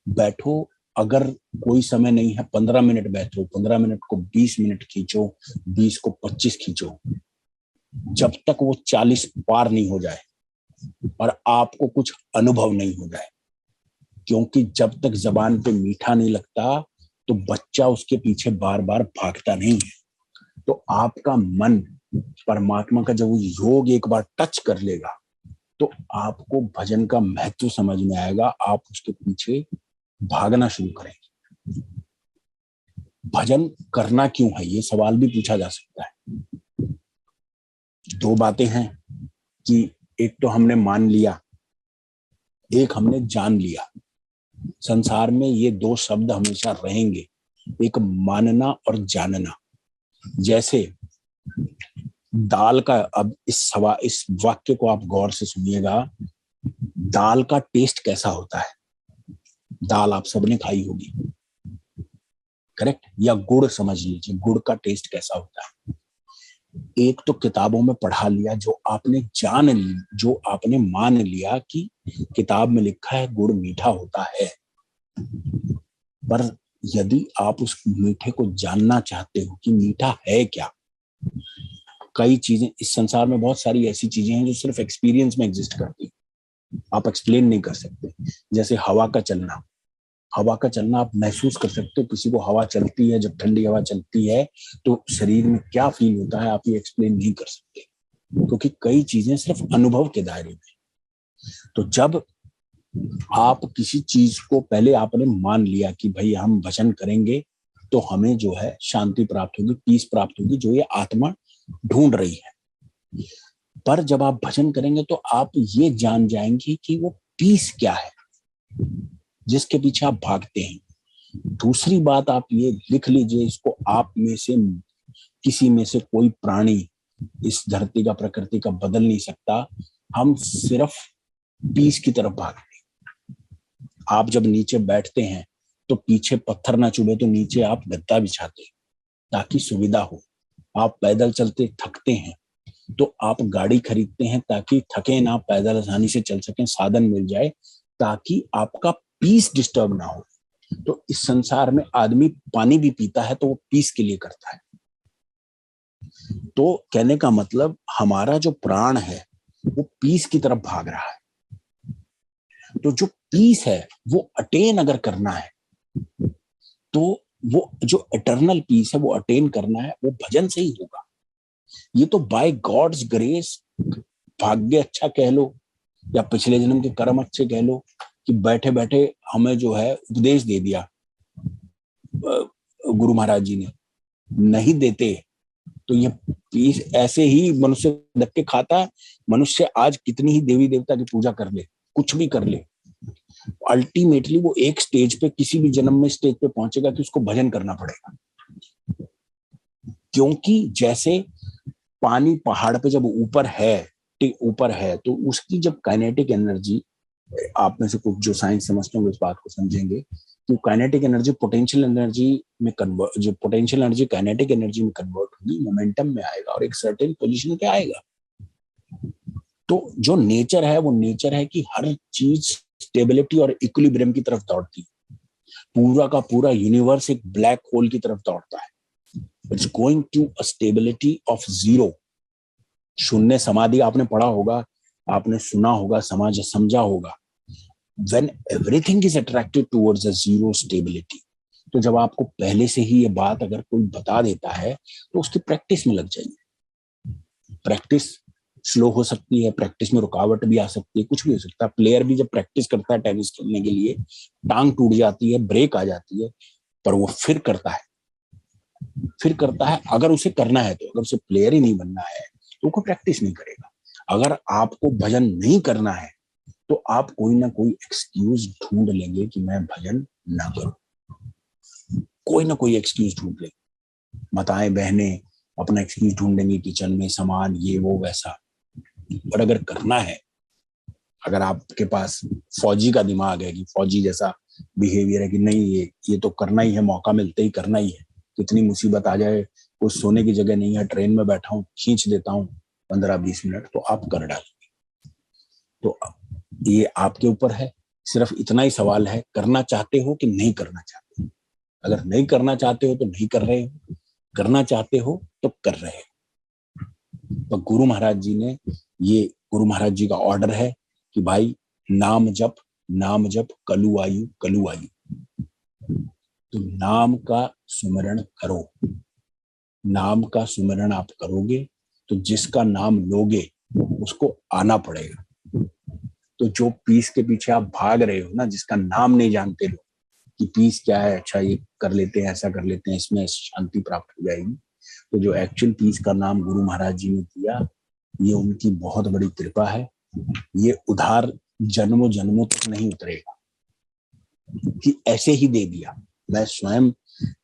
बैठो। अगर कोई समय नहीं है 15 मिनट बैठो, 15 मिनट को 20 मिनट खींचो, 20 को 25 खींचो, जब तक वो 40 पार नहीं हो जाए और आपको कुछ अनुभव नहीं हो जाए। क्योंकि जब तक जबान पे मीठा नहीं लगता तो बच्चा उसके पीछे बार बार भागता नहीं है। तो आपका मन परमात्मा का जब वो योग एक बार टच कर लेगा तो आपको भजन का महत्व समझ में आएगा, आप उसके पीछे भागना शुरू करेंगे। भजन करना क्यों है, ये सवाल भी पूछा जा सकता है। दो बातें हैं कि एक तो हमने मान लिया, एक हमने जान लिया। संसार में ये दो शब्द हमेशा रहेंगे, एक मानना और जानना। जैसे दाल का, अब इस वाक्य को आप गौर से सुनिएगा, दाल का टेस्ट कैसा होता है? दाल आप सबने खाई होगी, करेक्ट? या गुड़ समझ लीजिए, गुड़ का टेस्ट कैसा होता है? एक तो किताबों में पढ़ा लिया, जो आपने जान ली, जो आपने मान लिया कि किताब में लिखा है गुड़ मीठा होता है। पर यदि आप उस मीठे को जानना चाहते हो कि मीठा है क्या, कई चीजें इस संसार में, बहुत सारी ऐसी चीजें हैं जो सिर्फ एक्सपीरियंस में एग्जिस्ट करती हैं, आप एक्सप्लेन नहीं कर सकते। जैसे हवा का चलना, हवा का चलना आप महसूस कर सकते हो। किसी को हवा चलती है, जब ठंडी हवा चलती है तो शरीर में क्या फील होता है, आप ये एक्सप्लेन नहीं कर सकते, क्योंकि कई चीजें सिर्फ अनुभव के दायरे में। तो जब आप किसी चीज को पहले आपने मान लिया कि भाई हम भजन करेंगे तो हमें जो है शांति प्राप्त होगी, पीस प्राप्त होगी, जो ये आत्मा ढूंढ रही है। पर जब आप भजन करेंगे तो आप ये जान जाएंगे कि वो पीस क्या है जिसके पीछे आप भागते हैं। दूसरी बात आप ये लिख लीजिए, इसको आप में से किसी में से कोई प्राणी इस धरती का, प्रकृति का बदल नहीं सकता। हम सिर्फ पीस की तरफ भागते हैं। आप जब नीचे बैठते हैं तो पीछे पत्थर ना चुभे तो नीचे आप गद्दा बिछाते हैं ताकि सुविधा हो। आप पैदल चलते थकते हैं तो आप गाड़ी खरीदते हैं ताकि थके ना, पैदल आसानी से चल सकें, साधन मिल जाए ताकि आपका पीस डिस्टर्ब ना हो। तो इस संसार में आदमी पानी भी पीता है तो वो पीस के लिए करता है। तो कहने का मतलब हमारा जो प्राण है वो पीस की तरफ भाग रहा है। तो जो पीस है वो अटेन अगर करना है तो वो जो इटर्नल पीस है वो अटेन करना है, वो भजन से ही होगा। ये तो बाय गॉड्स ग्रेस, भाग्य अच्छा कह लो या पिछले जन्म के कर्म अच्छे कह लो, कि बैठे बैठे हमें जो है उपदेश दे दिया गुरु महाराज जी ने। नहीं देते तो ये पीस ऐसे ही मनुष्य धक्के खाता है। मनुष्य आज कितनी ही देवी देवता की पूजा कर ले, कुछ भी कर ले, अल्टीमेटली वो एक स्टेज पे, किसी भी जन्म में स्टेज पे पहुंचेगा कि उसको भजन करना पड़ेगा। क्योंकि जैसे पानी पहाड़ पे जब ऊपर है तो उसकी जब काइनेटिक एनर्जी, आप में से कुछ जो साइंस समझते होंगे इस बात को समझेंगे कि काइनेटिक एनर्जी पोटेंशियल एनर्जी में कन्वर्ट, जो पोटेंशियल एनर्जी काइनेटिक एनर्जी में कन्वर्ट होगी, मोमेंटम में आएगा और एक सर्टेन पोजीशन पे आएगा। तो जो नेचर है वो नेचर है कि हर चीज स्टेबिलिटी और इक्विलिब्रियम की तरफ दौड़ती है। पूरा का पूरा यूनिवर्स एक ब्लैक होल की तरफ दौड़ता है। It's going to a stability of zero. शून्य समाधि आपने पढ़ा होगा, आपने सुना होगा, समझा होगा। When everything is attracted towards a zero stability, तो जब आपको पहले से ही ये बात अगर कोई बता देता है तो उसकी प्रैक्टिस में लग जाइए। प्रैक्टिस स्लो हो सकती है, प्रैक्टिस में रुकावट भी आ सकती है, कुछ भी हो सकता है। प्लेयर भी जब प्रैक्टिस करता है टेनिस खेलने के लिए, टांग टूट जाती है, ब्रेक आ जाती है, पर वो फिर करता है। अगर उसे करना है तो, अगर उसे प्लेयर ही नहीं बनना है तो वो प्रैक्टिस नहीं करेगा। अगर आपको भजन नहीं करना है तो आप कोई ना कोई एक्सक्यूज ढूंढ लेंगे कि मैं भजन ना करूं, कोई ना कोई एक्सक्यूज ढूंढ लेंगे। माताएं बहनें अपना एक्सक्यूज ढूंढेंगी किचन में, सामान ये वो वैसा। पर अगर करना है, अगर आपके पास फौजी का दिमाग है कि फौजी जैसा बिहेवियर है कि नहीं ये तो करना ही है, मौका मिलते ही करना ही है, कितनी मुसीबत आ जाए, कुछ सोने की जगह नहीं है, ट्रेन में बैठा हूँ, खींच देता हूँ 15-20 मिनट, तो आप कर डालेंगे। तो ये आपके ऊपर है, सिर्फ इतना ही सवाल है, करना चाहते हो कि नहीं करना चाहते हो। अगर नहीं करना चाहते हो तो नहीं कर रहे हो, करना चाहते हो तो कर रहे हो। तो गुरु महाराज जी ने, ये गुरु महाराज जी का ऑर्डर है कि भाई नाम जप कलु आयु। तो नाम का सुमरण करो। नाम का सुमरण आप करोगे तो जिसका नाम लोगे उसको आना पड़ेगा। तो जो पीस के पीछे आप भाग रहे हो ना, जिसका नाम नहीं जानते लोग कि पीस क्या है, अच्छा ये कर लेते हैं, ऐसा कर लेते हैं, इसमें शांति प्राप्त हो जाएगी, तो जो एक्चुअल पीस का नाम गुरु महाराज जी ने दिया, ये उनकी बहुत बड़ी कृपा है। ये उधार जन्मों जन्मों तक नहीं उतरेगा कि ऐसे ही दे दिया। मैं स्वयं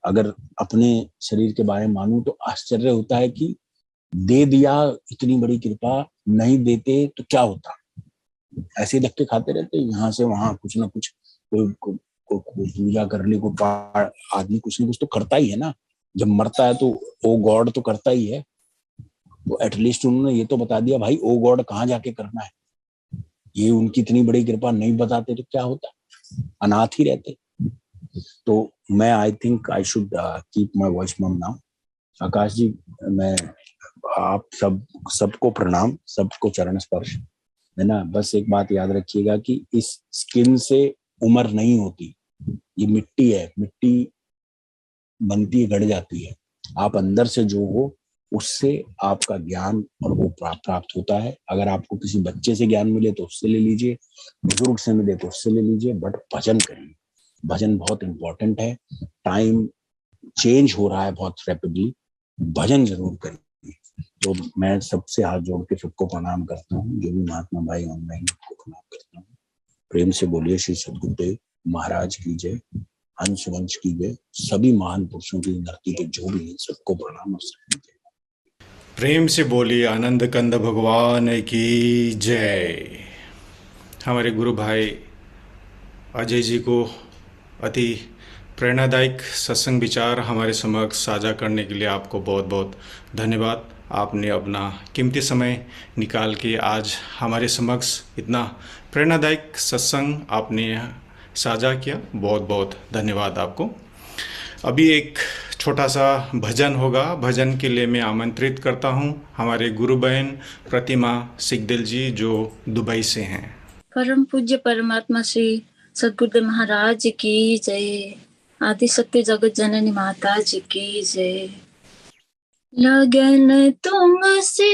अगर अपने शरीर के बारे में मानूं तो आश्चर्य होता है कि दे दिया, इतनी बड़ी कृपा, नहीं देते तो क्या होता, ऐसे धक्के खाते रहते यहाँ से वहां, कुछ ना कुछ, कोई पूजा कर ली, कोई आदमी कुछ ना कुछ तो करता ही है ना, जब मरता है तो ओ गॉड तो करता ही है। तो एटलीस्ट उन्होंने ये तो बता दिया भाई ओ गॉड कहाँ जाके करना है। ये उनकी इतनी बड़ी कृपा, नहीं बताते तो क्या होता, अनाथ ही रहते। तो मैं I think I should keep my voice मम नाउ। आकाश जी, मैं आप सबको प्रणाम, सबको चरण स्पर्श है ना। बस एक बात याद रखिएगा कि इस स्किन से उम्र नहीं होती, ये मिट्टी है, मिट्टी बनती है, गड़ जाती है। आप अंदर से जो हो उससे आपका ज्ञान और वो प्राप्त होता है। अगर आपको किसी बच्चे से ज्ञान मिले तो उससे ले लीजिए, बुजुर्ग से मिले तो उससे ले लीजिए, बट भजन करिए। भजन बहुत इंपॉर्टेंट है। टाइम चेंज हो रहा है बहुत रैपिडली, भजन जरूर करिए। तो मैं सबसे हाथ जोड़ के सबको प्रणाम करता हूँ, जो भी महात्मा भाई ऑनलाइन को प्रणाम करता हूँ। प्रेम से बोलिए श्री सद्गुरुदेव महाराज की जय, हंस वंश की जय, सभी महान पुरुषों की धरती पे जो भी है सबको प्रणाम और श्रद्धा जय। प्रेम से बोलिए आनंद कंद भगवान की जय। हमारे गुरु भाई अजय जी को अति प्रेरणादायक सत्संग विचार हमारे समक्ष साझा करने के लिए आपको बहुत बहुत धन्यवाद। आपने अपना कीमती समय निकाल के आज हमारे समक्ष इतना प्रेरणादायक सत्संग आपने साझा किया, बहुत बहुत धन्यवाद आपको। अभी एक छोटा सा भजन होगा, भजन के लिए मैं आमंत्रित करता हूँ हमारे गुरु बहन प्रतिमा सिकदिल जी जो दुबई से हैं। परम पूज्य परमात्मा श्री सद्गुरुदेव महाराज की जय, आदि शक्ति जगत जननी माता जी की जय। लगन तुमसे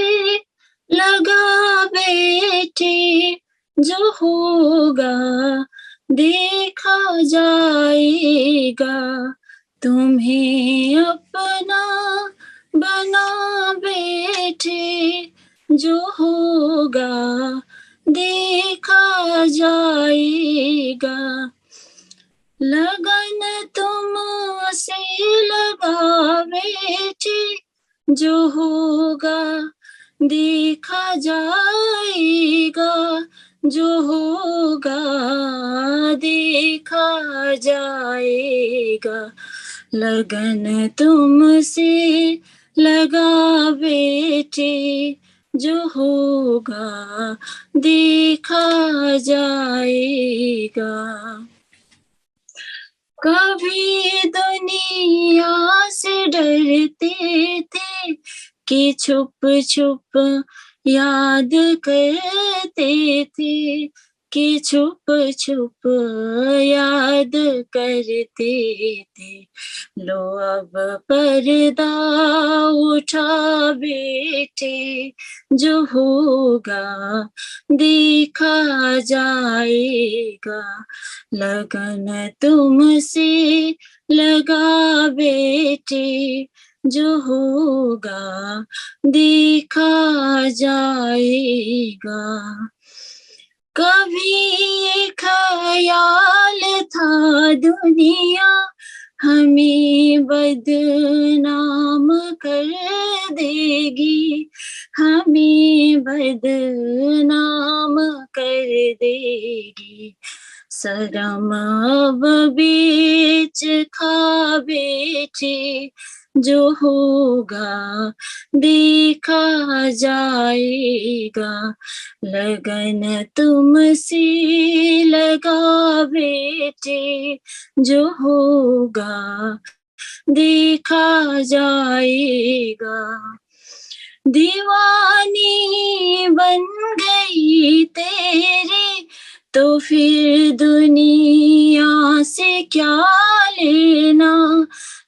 लगा बैठे, जो होगा देखा जाएगा, तुम्हें अपना बना बैठे, जो होगा देखा जाएगा। लगन तुमसे लगा बैठे, जो होगा देखा जाएगा, जो होगा देखा जाएगा। लगन तुमसे लगा बैठे, जो होगा देखा जाएगा। कभी दुनिया से डरते थे कि छुप छुप याद करते थे, कि छुप छुप याद करते थे। लो अब पर्दा उठा बैठे, जो होगा देखा जाएगा। लगन तुमसे लगा बैठे, जो होगा देखा जाएगा। कभी ये ख्याल था दुनिया हमें बदनाम कर देगी, हमें बदनाम कर देगी। शर्म अब बीच खा बैठे, जो होगा देखा जाएगा। लगन तुमसे लगा बेटे, जो होगा देखा जाएगा। दीवानी बन गई तेरी, तो फिर दुनिया से क्या लेना,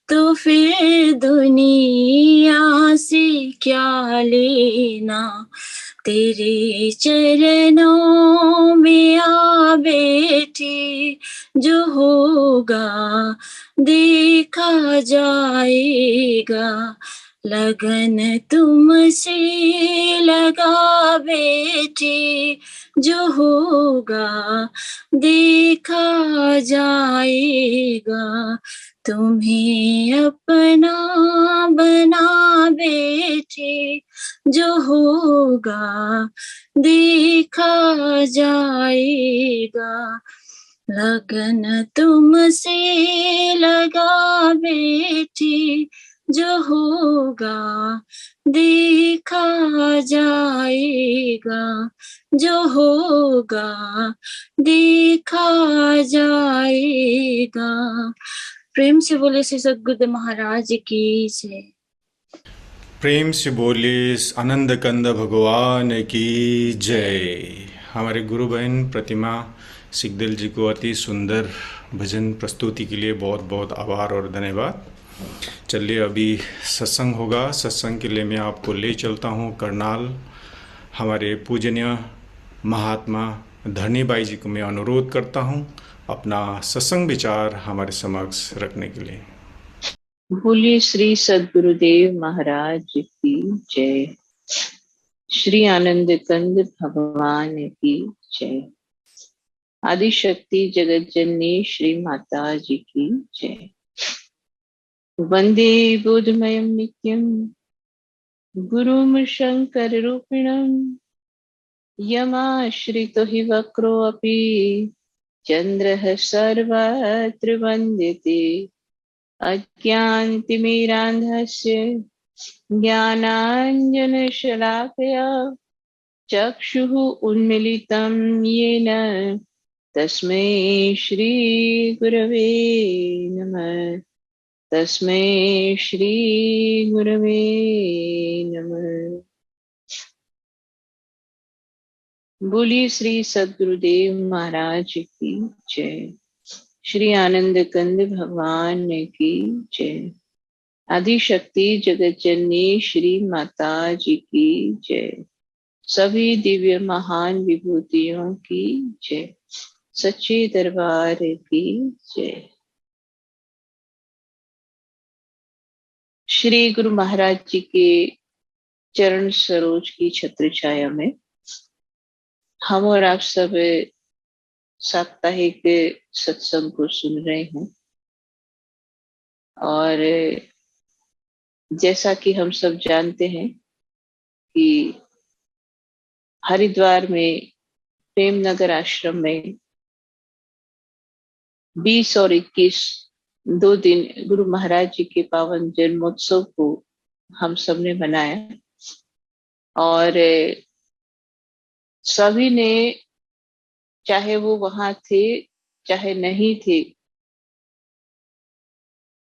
तो फिर दुनिया से क्या लेना। तेरे चरणों में आ बैठी, जो होगा देखा जाएगा। लगन तुमसे लगा बैठी, जो होगा देखा जाएगा। तुम्हें अपना बना बैठे, जो होगा देखा जाएगा। लगन तुमसे लगा बैठी, जो होगा देखा जाएगा। जो होगा देखा जाएगा। प्रेम से बोले श्री सद्गुरुदेव महाराज की जय। प्रेम से बोले आनंद कंद भगवान की जय। हमारे गुरु बहन प्रतिमा सिकदल जी को अति सुंदर भजन प्रस्तुति के लिए बहुत बहुत आभार और धन्यवाद। चलिए अभी सत्संग होगा। सत्संग के लिए मैं आपको ले चलता हूँ करनाल। हमारे पूजनीय महात्मा धरणीबाई जी को मैं अनुरोध करता हूँ अपना सत्संग विचार हमारे समक्ष रखने के लिए। बोलिए श्री सद्गुरुदेव महाराज की जय। श्री आनंद कंद भगवान की जय। आदिशक्ति जगत जननी श्री माता जी की जय। वंदे बोधमयं नित्यं गुरुं शंकर रूपिणं, यमाश्रितो हि वक्रो अपि चंद्रः सर्वत्र वंदिते। अज्ञानतिमिरान्धस्य ज्ञानाञ्जनशलाकया चक्षुः उन्मीलितं येन तस्मै श्रीगुरवे नमः। तस्मै श्रीगुरवे नमः। बोलिए श्री सद्गुरुदेव महाराज की जय। श्री आनंद कंद भगवान की जय। आदिशक्ति जगत जननी श्री माता जी की जय। सभी दिव्य महान विभूतियों की जय। सच्चे दरबार की जय। श्री गुरु महाराज जी के चरण सरोज की छत्र छाया में हम और आप सब साप्ताहिक सत्संग को सुन रहे हैं। और जैसा कि हम सब जानते हैं कि हरिद्वार में प्रेमनगर आश्रम में 20 और 21 2 दिन गुरु महाराज जी के पावन जन्मोत्सव को हम सब ने मनाया। और सभी ने, चाहे वो वहां थे चाहे नहीं थे,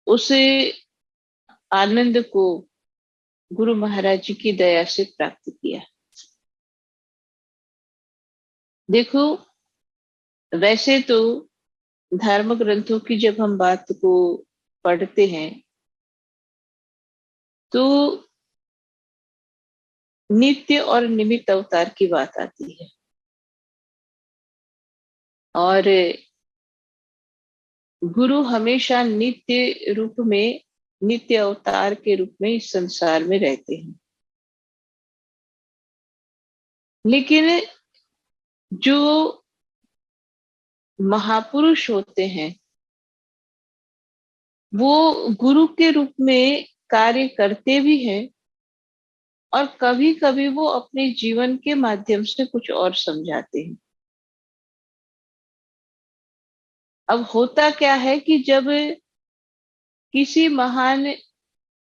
उस आनंद को गुरु महाराज जी की दया से प्राप्त किया। देखो, वैसे तो धर्म ग्रंथों की जब हम बात को पढ़ते हैं तो नित्य और निमित्त अवतार की बात आती है। और गुरु हमेशा नित्य रूप में, नित्य अवतार के रूप में इस संसार में रहते हैं। लेकिन जो महापुरुष होते हैं वो गुरु के रूप में कार्य करते भी हैं और कभी कभी वो अपने जीवन के माध्यम से कुछ और समझाते हैं। अब होता क्या है कि जब किसी महान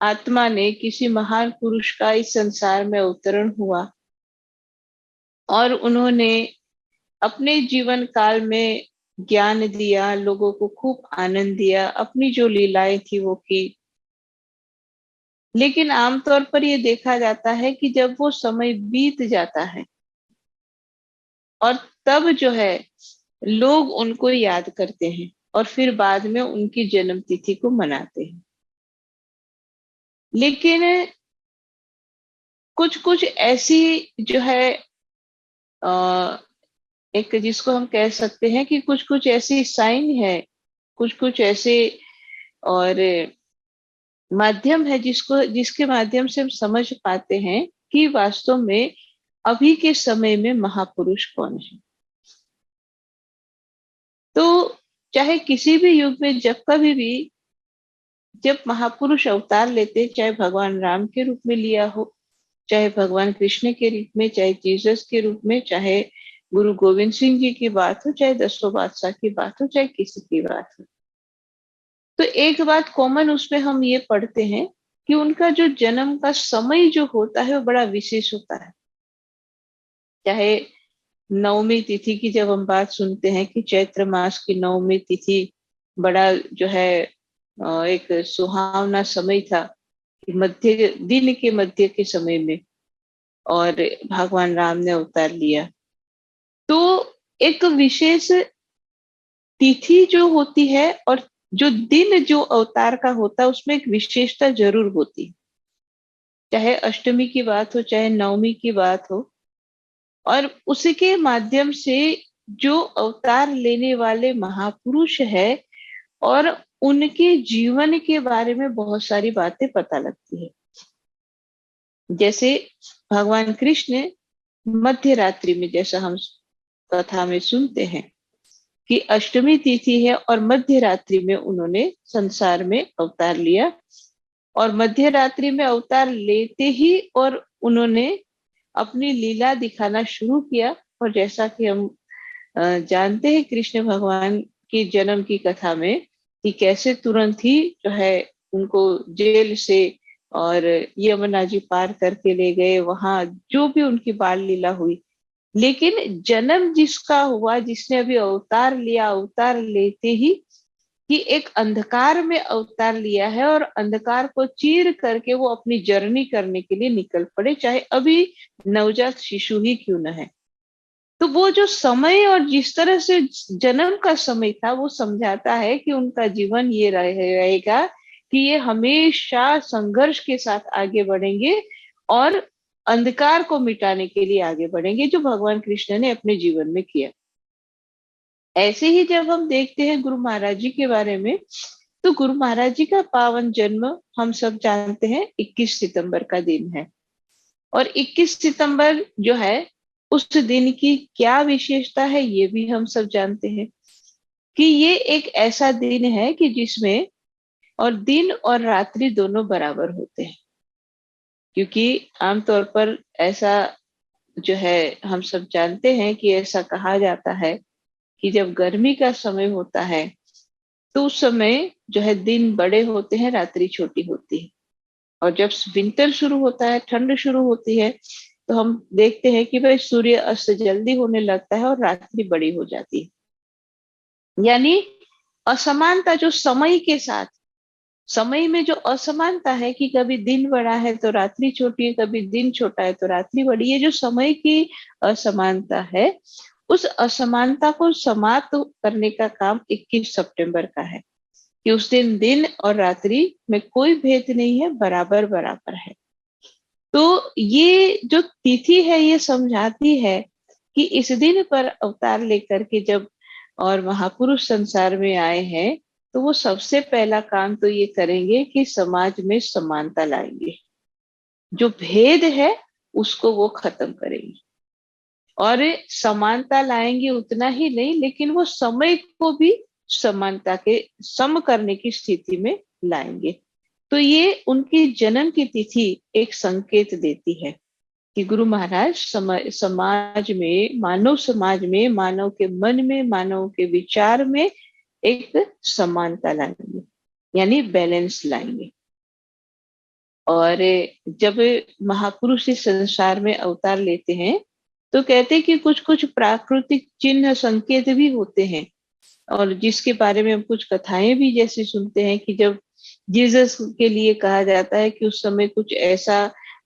आत्मा ने, किसी महान पुरुष का इस संसार में अवतरण हुआ और उन्होंने अपने जीवन काल में ज्ञान दिया, लोगों को खूब आनंद दिया, अपनी जो लीलाएं थी वो की, लेकिन आमतौर पर ये देखा जाता है कि जब वो समय बीत जाता है और तब जो है लोग उनको याद करते हैं और फिर बाद में उनकी जन्म तिथि को मनाते हैं। लेकिन कुछ कुछ ऐसी जो है एक जिसको हम कह सकते हैं कि कुछ कुछ ऐसी साइन है, कुछ कुछ ऐसे और माध्यम है जिसके माध्यम से हम समझ पाते हैं कि वास्तव में अभी के समय में महापुरुष कौन है। तो चाहे किसी भी युग में जब कभी भी जब महापुरुष अवतार लेते, चाहे भगवान राम के रूप में लिया हो, चाहे भगवान कृष्ण के रूप में, चाहे जीसस के रूप में, चाहे गुरु गोविंद सिंह जी की बात हो, चाहे दसों बादशाह की बात हो, चाहे किसी की बात हो, तो एक बात कॉमन उसमें हम ये पढ़ते हैं कि उनका जो जन्म का समय जो होता है वो बड़ा विशेष होता है। चाहे नवमी तिथि की जब हम बात सुनते हैं कि चैत्र मास की नवमी तिथि बड़ा जो है एक सुहावना समय था कि मध्य दिन के मध्य के समय में और भगवान राम ने अवतार लिया, तो एक विशेष तिथि जो होती है और जो दिन जो अवतार का होता है उसमें एक विशेषता जरूर होती है। चाहे अष्टमी की बात हो, चाहे नवमी की बात हो, और उसी के माध्यम से जो अवतार लेने वाले महापुरुष है और उनके जीवन के बारे में बहुत सारी बातें पता लगती है। जैसे भगवान कृष्ण मध्य रात्रि में, जैसा हम कथा में सुनते हैं कि अष्टमी तिथि है और मध्य रात्रि में उन्होंने संसार में अवतार लिया और मध्य रात्रि में अवतार लेते ही और उन्होंने अपनी लीला दिखाना शुरू किया। और जैसा कि हम जानते हैं कृष्ण भगवान की जन्म की कथा में कि कैसे तुरंत ही जो है उनको जेल से और यमुना जी पार करके ले गए, वहां जो भी उनकी बाल लीला हुई। लेकिन जन्म जिसका हुआ, जिसने अभी अवतार लिया, अवतार लेते ही कि एक अंधकार में अवतार लिया है और अंधकार को चीर करके वो अपनी जर्नी करने के लिए निकल पड़े, चाहे अभी नवजात शिशु ही क्यों न है। तो वो जो समय और जिस तरह से जन्म का समय था वो समझाता है कि उनका जीवन ये रहेगा कि ये हमेशा संघर्ष के साथ आगे बढ़ेंगे और अंधकार को मिटाने के लिए आगे बढ़ेंगे, जो भगवान कृष्ण ने अपने जीवन में किया। ऐसे ही जब हम देखते हैं गुरु महाराज जी के बारे में, तो गुरु महाराज जी का पावन जन्म हम सब जानते हैं 21 सितंबर का दिन है। और 21 सितंबर जो है उस दिन की क्या विशेषता है ये भी हम सब जानते हैं कि ये एक ऐसा दिन है कि जिसमें और दिन और रात्रि दोनों बराबर होते हैं। क्योंकि आमतौर पर ऐसा जो है हम सब जानते हैं कि ऐसा कहा जाता है कि जब गर्मी का समय होता है तो उस समय जो है दिन बड़े होते हैं, रात्रि छोटी होती है। और जब विंटर शुरू होता है, ठंड शुरू होती है, तो हम देखते हैं कि भाई सूर्य अस्त जल्दी होने लगता है और रात्रि बड़ी हो जाती है। यानी असमानता जो समय के साथ, समय में जो असमानता है कि कभी दिन बड़ा है तो रात्रि छोटी है, कभी दिन छोटा है तो रात्रि बड़ी है, जो समय की असमानता है, उस असमानता को समाप्त करने का काम 21 सितंबर का है कि उस दिन और रात्रि में कोई भेद नहीं है, बराबर बराबर है। तो ये जो तिथि है ये समझाती है कि इस दिन पर अवतार लेकर के जब और महापुरुष संसार में आए हैं तो वो सबसे पहला काम तो ये करेंगे कि समाज में समानता लाएंगे, जो भेद है उसको वो खत्म करेंगे। और समानता लाएंगे उतना ही नहीं, लेकिन वो समय को भी समानता के सम करने की स्थिति में लाएंगे। तो ये उनकी जन्म की तिथि एक संकेत देती है कि गुरु महाराज समाज में, मानव समाज में, मानव के मन में, मानव के विचार में एक समानता लाएंगे, यानी बैलेंस लाएंगे। और जब महापुरुष इस संसार में अवतार लेते हैं तो कहते हैं कि कुछ कुछ प्राकृतिक चिन्ह संकेत भी होते हैं, और जिसके बारे में हम कुछ कथाएं भी जैसे सुनते हैं कि जब जीसस के लिए कहा जाता है कि उस समय कुछ ऐसा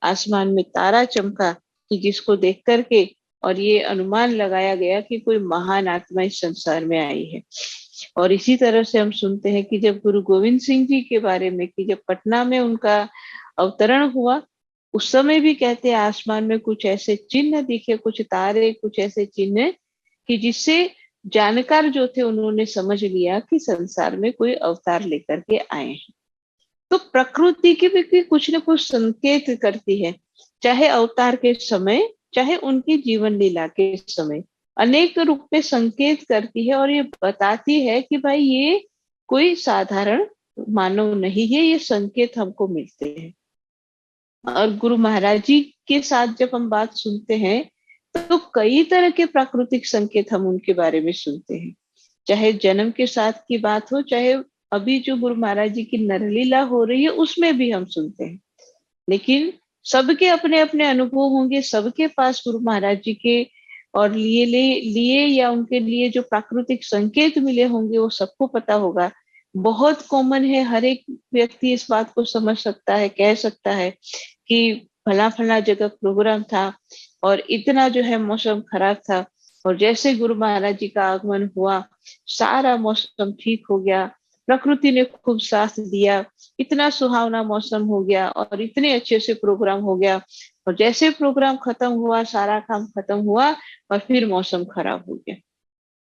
आसमान में तारा चमका कि जिसको देख करके और ये अनुमान लगाया गया कि कोई महान आत्मा इस संसार में आई है। और इसी तरह से हम सुनते हैं कि जब गुरु गोविंद सिंह जी के बारे में, कि जब पटना में उनका अवतरण हुआ उस समय भी कहते हैं आसमान में कुछ ऐसे चिन्ह दिखे, कुछ तारे, कुछ ऐसे चिन्ह कि जिससे जानकार जो थे उन्होंने समझ लिया कि संसार में कोई अवतार लेकर के आए हैं। तो प्रकृति की भी कुछ न कुछ संकेत करती है, चाहे अवतार के समय, चाहे उनकी जीवन लीला के समय, अनेक रूप में संकेत करती है और ये बताती है कि भाई ये कोई साधारण मानव नहीं है, ये संकेत हमको मिलते हैं। और गुरु महाराज जी के साथ जब हम बात सुनते हैं तो कई तरह के प्राकृतिक संकेत हम उनके बारे में सुनते हैं, चाहे जन्म के साथ की बात हो, चाहे अभी जो गुरु महाराज जी की नरलीला हो रही है उसमें भी हम सुनते हैं। लेकिन सबके अपने अपने अनुभव होंगे, सबके पास गुरु महाराज जी के और लिए या उनके लिए जो प्राकृतिक संकेत मिले होंगे वो सबको पता होगा। बहुत कॉमन है, हर एक व्यक्ति इस बात को समझ सकता है, कह सकता है कि फला फला जगह प्रोग्राम था और इतना जो है मौसम खराब था, और जैसे गुरु महाराज जी का आगमन हुआ सारा मौसम ठीक हो गया, प्रकृति ने खूब साथ दिया, इतना सुहावना मौसम हो गया और इतने अच्छे से प्रोग्राम हो गया। और जैसे प्रोग्राम खत्म हुआ, सारा काम खत्म हुआ और फिर मौसम खराब हो गया।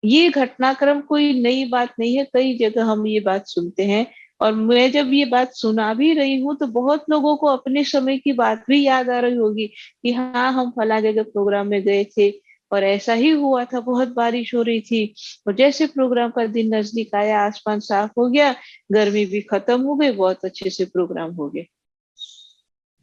ये घटनाक्रम कोई नई बात नहीं है, कई जगह हम ये बात सुनते हैं। और मैं जब ये बात सुना भी रही हूँ तो बहुत लोगों को अपने समय की बात भी याद आ रही होगी कि हाँ हम फला जगह प्रोग्राम में गए थे और ऐसा ही हुआ था, बहुत बारिश हो रही थी और जैसे प्रोग्राम का दिन नजदीक आया आसमान साफ हो गया, गर्मी भी खत्म हो गई, बहुत अच्छे से प्रोग्राम हो गए।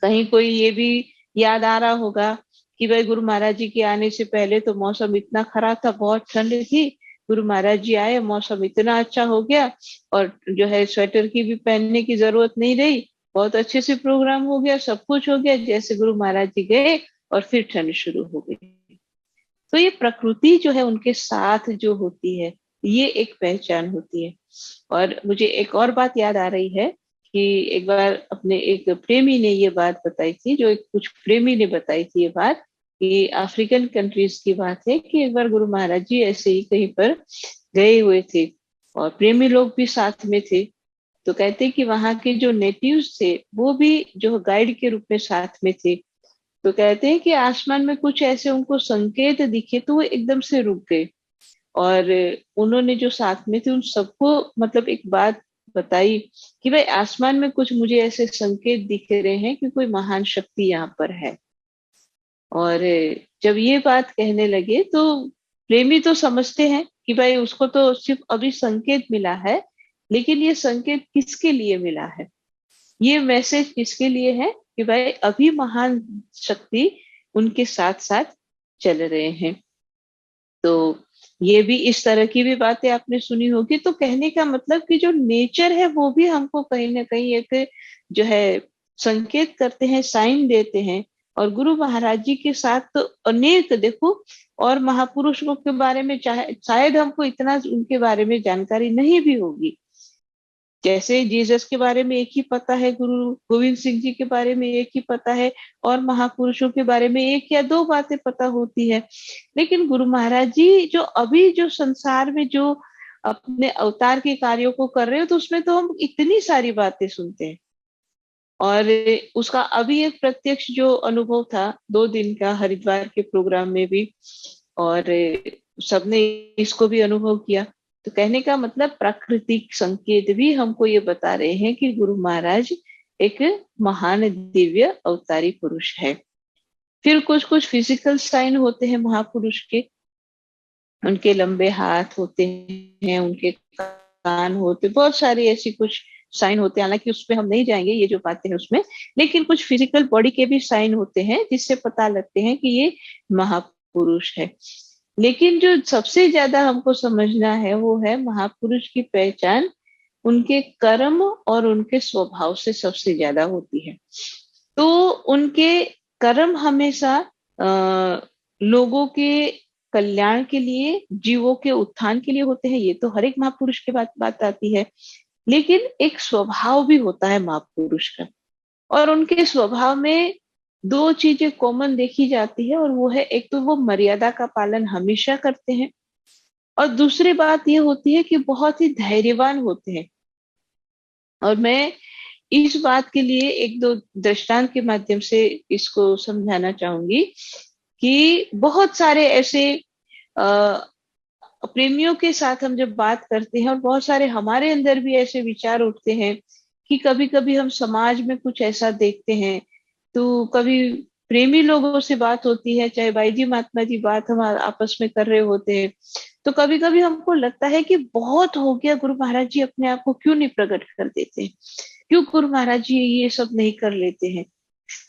कहीं कोई ये भी याद आ रहा होगा कि भाई गुरु महाराज जी के आने से पहले तो मौसम इतना खराब था, बहुत ठंड थी, गुरु महाराज जी आए, मौसम इतना अच्छा हो गया और जो है स्वेटर की भी पहनने की जरूरत नहीं रही, बहुत अच्छे से प्रोग्राम हो गया, सब कुछ हो गया। जैसे गुरु महाराज जी गए और फिर ठंड शुरू हो गई। तो ये प्रकृति जो है उनके साथ जो होती है ये एक पहचान होती है। और मुझे एक और बात याद आ रही है कि एक बार अपने एक प्रेमी ने ये बात बताई थी, जो एक कुछ प्रेमी ने बताई थी ये बात, कि अफ्रीकन कंट्रीज की बात है कि एक बार गुरु महाराज जी ऐसे ही कहीं पर गए हुए थे और प्रेमी लोग भी साथ में थे। तो कहते हैं कि वहां के जो नेटिव्स थे वो भी जो गाइड के रूप में साथ में थे। तो कहते हैं कि आसमान में कुछ ऐसे उनको संकेत दिखे तो वो एकदम से रुक गए और उन्होंने जो साथ में थे उन सबको मतलब एक बात बताई कि भाई आसमान में कुछ मुझे ऐसे संकेत दिख रहे हैं कि कोई महान शक्ति यहाँ पर है। और जब ये बात कहने लगे तो प्रेमी तो समझते हैं कि भाई उसको तो सिर्फ अभी संकेत मिला है, लेकिन ये संकेत किसके लिए मिला है, ये मैसेज किसके लिए है कि भाई अभी महान शक्ति उनके साथ साथ चल रहे हैं। तो ये भी इस तरह की भी बातें आपने सुनी होगी। तो कहने का मतलब कि जो नेचर है वो भी हमको कहीं ना कहीं एक जो है संकेत करते हैं, साइन देते हैं। और गुरु महाराज जी के साथ तो अनेक देखो और महापुरुषों के बारे में चाहे शायद हमको इतना उनके बारे में जानकारी नहीं भी होगी, जैसे जीसस के बारे में एक ही पता है, गुरु गोविंद सिंह जी के बारे में एक ही पता है और महापुरुषों के बारे में एक या दो बातें पता होती है। लेकिन गुरु महाराज जी जो अभी जो संसार में जो अपने अवतार के कार्यों को कर रहे हो तो उसमें तो हम इतनी सारी बातें सुनते हैं। और उसका अभी एक प्रत्यक्ष जो अनुभव था 2 दिन का हरिद्वार के प्रोग्राम में भी, और सबने इसको भी अनुभव किया। तो कहने का मतलब प्राकृतिक संकेत भी हमको ये बता रहे हैं कि गुरु महाराज एक महान दिव्य अवतारी पुरुष है। फिर कुछ कुछ फिजिकल साइन होते हैं महापुरुष के, उनके लंबे हाथ होते हैं, उनके कान होते, बहुत सारी ऐसी कुछ साइन होते हैं, हालांकि उस पर हम नहीं जाएंगे, ये जो बातें हैं उसमें, लेकिन कुछ फिजिकल बॉडी के भी साइन होते हैं जिससे पता लगते हैं कि ये महापुरुष है। लेकिन जो सबसे ज्यादा हमको समझना है वो है महापुरुष की पहचान उनके कर्म और उनके स्वभाव से सबसे ज्यादा होती है। तो उनके कर्म हमेशा लोगों के कल्याण के लिए, जीवों के उत्थान के लिए होते हैं, ये तो हर एक महापुरुष के बात आती है। लेकिन एक स्वभाव भी होता है महापुरुष का, और उनके स्वभाव में दो चीजें कॉमन देखी जाती है, और वो है, एक तो वो मर्यादा का पालन हमेशा करते हैं, और दूसरी बात ये होती है कि बहुत ही धैर्यवान होते हैं। और मैं इस बात के लिए एक दो दृष्टांत के माध्यम से इसको समझाना चाहूंगी कि बहुत सारे ऐसे प्रेमियों के साथ हम जब बात करते हैं, और बहुत सारे हमारे अंदर भी ऐसे विचार उठते हैं कि कभी कभी हम समाज में कुछ ऐसा देखते हैं, तो कभी प्रेमी लोगों से बात होती है, चाहे भाई जी महात्मा जी बात हम आपस में कर रहे होते हैं, तो कभी कभी हमको लगता है कि बहुत हो गया, गुरु महाराज जी अपने आप को क्यों नहीं प्रकट कर देते, क्यों गुरु महाराज जी ये सब नहीं कर लेते हैं।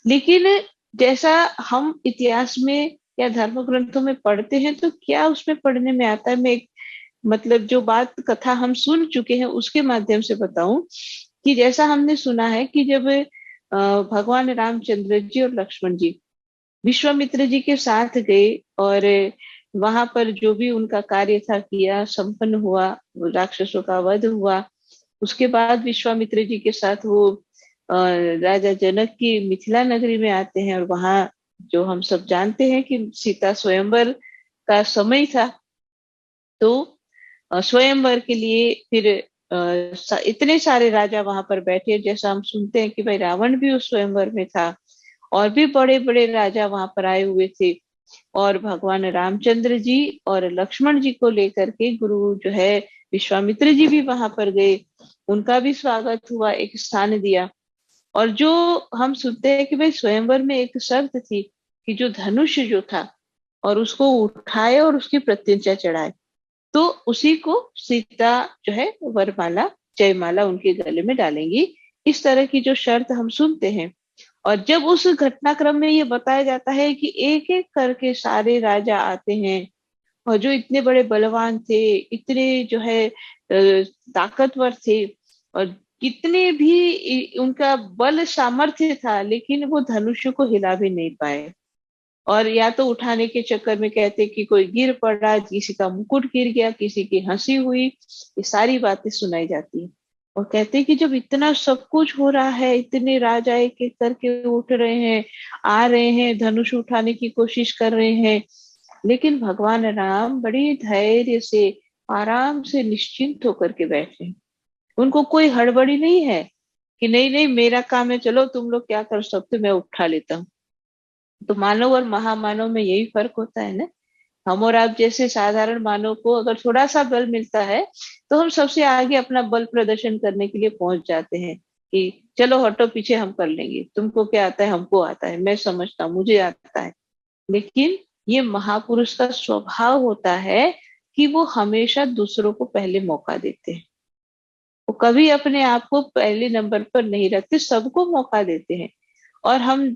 लेकिन जैसा हम इतिहास में या धर्म ग्रंथों में पढ़ते हैं, तो क्या उसमें पढ़ने में आता है, मैं एक मतलब जो बात कथा हम सुन चुके हैं उसके माध्यम से बताऊं कि जैसा हमने सुना है कि जब भगवान रामचंद्र जी और लक्ष्मण जी विश्वामित्र जी के साथ गए और वहां पर जो भी उनका कार्य था किया, संपन्न हुआ, राक्षसों का वध हुआ, उसके बाद विश्वामित्र जी के साथ वो राजा जनक की मिथिला नगरी में आते हैं, और वहां जो हम सब जानते हैं कि सीता स्वयंवर का समय था, तो स्वयंवर के लिए फिर इतने सारे राजा वहां पर बैठे, जैसा हम सुनते हैं कि भाई रावण भी उस स्वयंवर में था, और भी बड़े बड़े राजा वहां पर आए हुए थे, और भगवान रामचंद्र जी और लक्ष्मण जी को लेकर के गुरु जो है विश्वामित्र जी भी वहां पर गए, उनका भी स्वागत हुआ, एक स्थान दिया। और जो हम सुनते हैं कि भाई स्वयंवर में एक शर्त थी कि जो धनुष जो था और उसको उठाए और उसकी प्रत्यंचा चढ़ाए, तो उसी को सीता जो है वरमाला जयमाला उनके गले में डालेंगी, इस तरह की जो शर्त हम सुनते हैं। और जब उस घटनाक्रम में ये बताया जाता है कि एक एक करके सारे राजा आते हैं, और जो इतने बड़े बलवान थे, इतने जो है ताकतवर थे, और कितने भी उनका बल सामर्थ्य था, लेकिन वो धनुष को हिला भी नहीं पाए। और या तो उठाने के चक्कर में कहते कि कोई गिर पड़ा, किसी का मुकुट गिर गया, किसी की हंसी हुई, ये सारी बातें सुनाई जाती है। और कहते कि जब इतना सब कुछ हो रहा है, इतने राजा एक एक करके उठ रहे हैं, आ रहे हैं, धनुष उठाने की कोशिश कर रहे हैं, लेकिन भगवान राम बड़ी धैर्य से आराम से निश्चिंत होकर के बैठे हैं। उनको कोई हड़बड़ी नहीं है कि नहीं नहीं मेरा काम है, चलो तुम लोग क्या कर सकते, मैं उठा लेता हूँ। तो मानव और महामानव में यही फर्क होता है ना। हम और आप जैसे साधारण मानव को अगर थोड़ा सा बल मिलता है, तो हम सबसे आगे अपना बल प्रदर्शन करने के लिए पहुंच जाते हैं कि चलो हटो पीछे, हम कर लेंगे, तुमको क्या आता है, हमको आता है, मैं समझता हूँ, मुझे आता है। लेकिन ये महापुरुष का स्वभाव होता है कि वो हमेशा दूसरों को पहले मौका देते हैं, वो कभी अपने आप को पहले नंबर पर नहीं रखते, सबको मौका देते हैं। और हम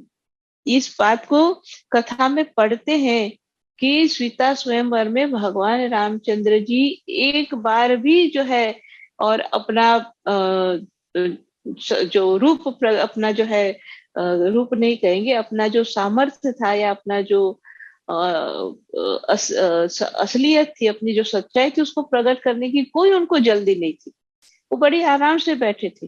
इस बात को कथा में पढ़ते हैं कि सीता स्वयंवर में भगवान रामचंद्र जी एक बार भी जो है और अपना जो रूप अपना जो है रूप नहीं कहेंगे, अपना जो सामर्थ्य था या अपना जो असलियत थी, अपनी जो सच्चाई थी, उसको प्रकट करने की कोई उनको जल्दी नहीं थी। वो बड़ी आराम से बैठे थे,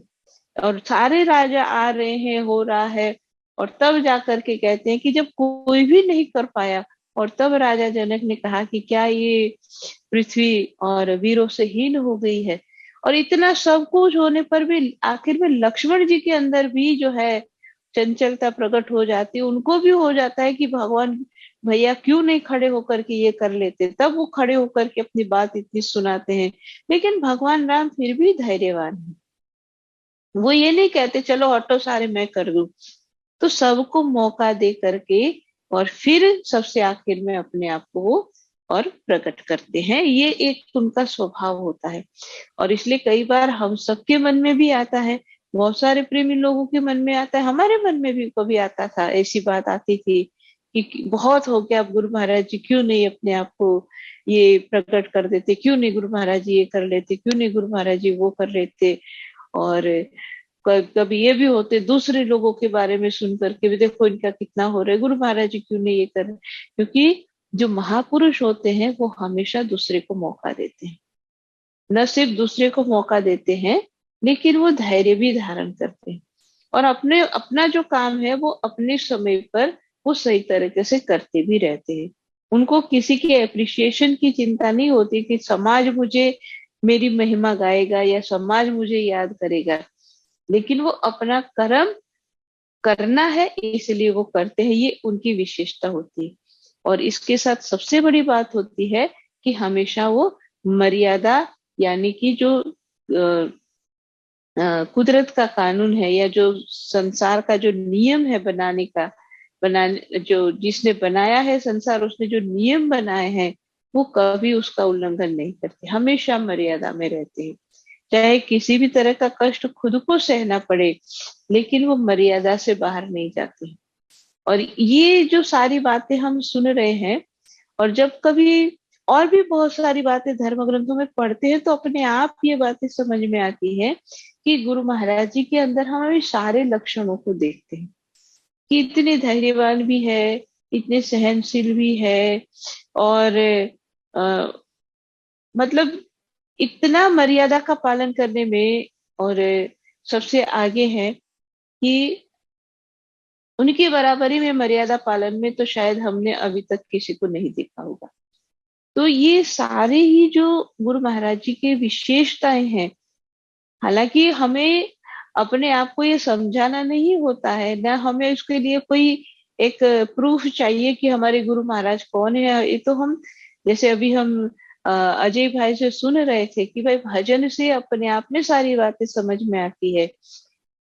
और सारे राजा आ रहे हैं, हो रहा है, और तब जाकर के कहते हैं कि जब कोई भी नहीं कर पाया, और तब राजा जनक ने कहा कि क्या ये पृथ्वी और वीरों से हीन हो गई है। और इतना सब कुछ होने पर भी आखिर में लक्ष्मण जी के अंदर भी जो है चंचलता प्रकट हो जाती है, उनको भी हो जाता है कि भगवान भैया क्यों नहीं खड़े होकर के ये कर लेते, तब वो खड़े होकर के अपनी बात इतनी सुनाते हैं। लेकिन भगवान राम फिर भी धैर्यवान है, वो ये नहीं कहते चलो हटो सारे मैं कर दूं, तो सबको मौका दे करके और फिर सबसे आखिर में अपने आप को वो और प्रकट करते हैं। ये एक उनका स्वभाव होता है और इसलिए कई बार हम सबके मन में भी आता है, बहुत सारे प्रेमी लोगों के मन में आता है, हमारे मन में भी कभी आता था, ऐसी बात आती थी कि बहुत हो गया, अब गुरु महाराज जी क्यों नहीं अपने आप को ये प्रकट कर देते, क्यों नहीं गुरु महाराज जी ये कर लेते, क्यों नहीं गुरु महाराज जी वो कर लेते। और कभी ये भी होते दूसरे लोगों के बारे में सुन करके भी, देखो इनका कितना हो रहा है, गुरु महाराज जी क्यों नहीं ये कर रहे। क्योंकि जो महापुरुष होते हैं वो हमेशा दूसरे को मौका देते हैं, न सिर्फ दूसरे को मौका देते हैं लेकिन वो धैर्य भी धारण करते हैं और अपने अपना जो काम है वो अपने समय पर वो सही तरीके से करते भी रहते हैं। उनको किसी के एप्रिसिएशन की चिंता नहीं होती कि समाज मुझे मेरी महिमा गाएगा या समाज मुझे याद करेगा, लेकिन वो अपना कर्म करना है इसलिए वो करते हैं, ये उनकी विशेषता होती है। और इसके साथ सबसे बड़ी बात होती है कि हमेशा वो मर्यादा यानी कि जो कुदरत का कानून है या जो संसार का जो नियम है बनाने जो जिसने बनाया है संसार, उसने जो नियम बनाए हैं वो कभी उसका उल्लंघन नहीं करते, हमेशा मर्यादा में रहते हैं। चाहे किसी भी तरह का कष्ट खुद को सहना पड़े लेकिन वो मर्यादा से बाहर नहीं जाते। और ये जो सारी बातें हम सुन रहे हैं और जब कभी और भी बहुत सारी बातें धर्म ग्रंथों में पढ़ते हैं तो अपने आप ये बातें समझ में आती है कि गुरु महाराज जी के अंदर हम अभी सारे लक्षणों को देखते हैं कि इतने धैर्यवान भी है, इतने सहनशील भी है और मतलब इतना मर्यादा का पालन करने में और सबसे आगे है कि उनकी बराबरी में मर्यादा पालन में तो शायद हमने अभी तक किसी को नहीं देखा होगा। तो ये सारे ही जो गुरु महाराज जी के विशेषताएं हैं, हालांकि हमें अपने आप को ये समझाना नहीं होता है, ना हमें उसके लिए कोई एक प्रूफ चाहिए कि हमारे गुरु महाराज कौन है। ये तो हम जैसे अभी हम अजय भाई से सुन रहे थे कि भाई भजन से अपने आप में सारी बातें समझ में आती है,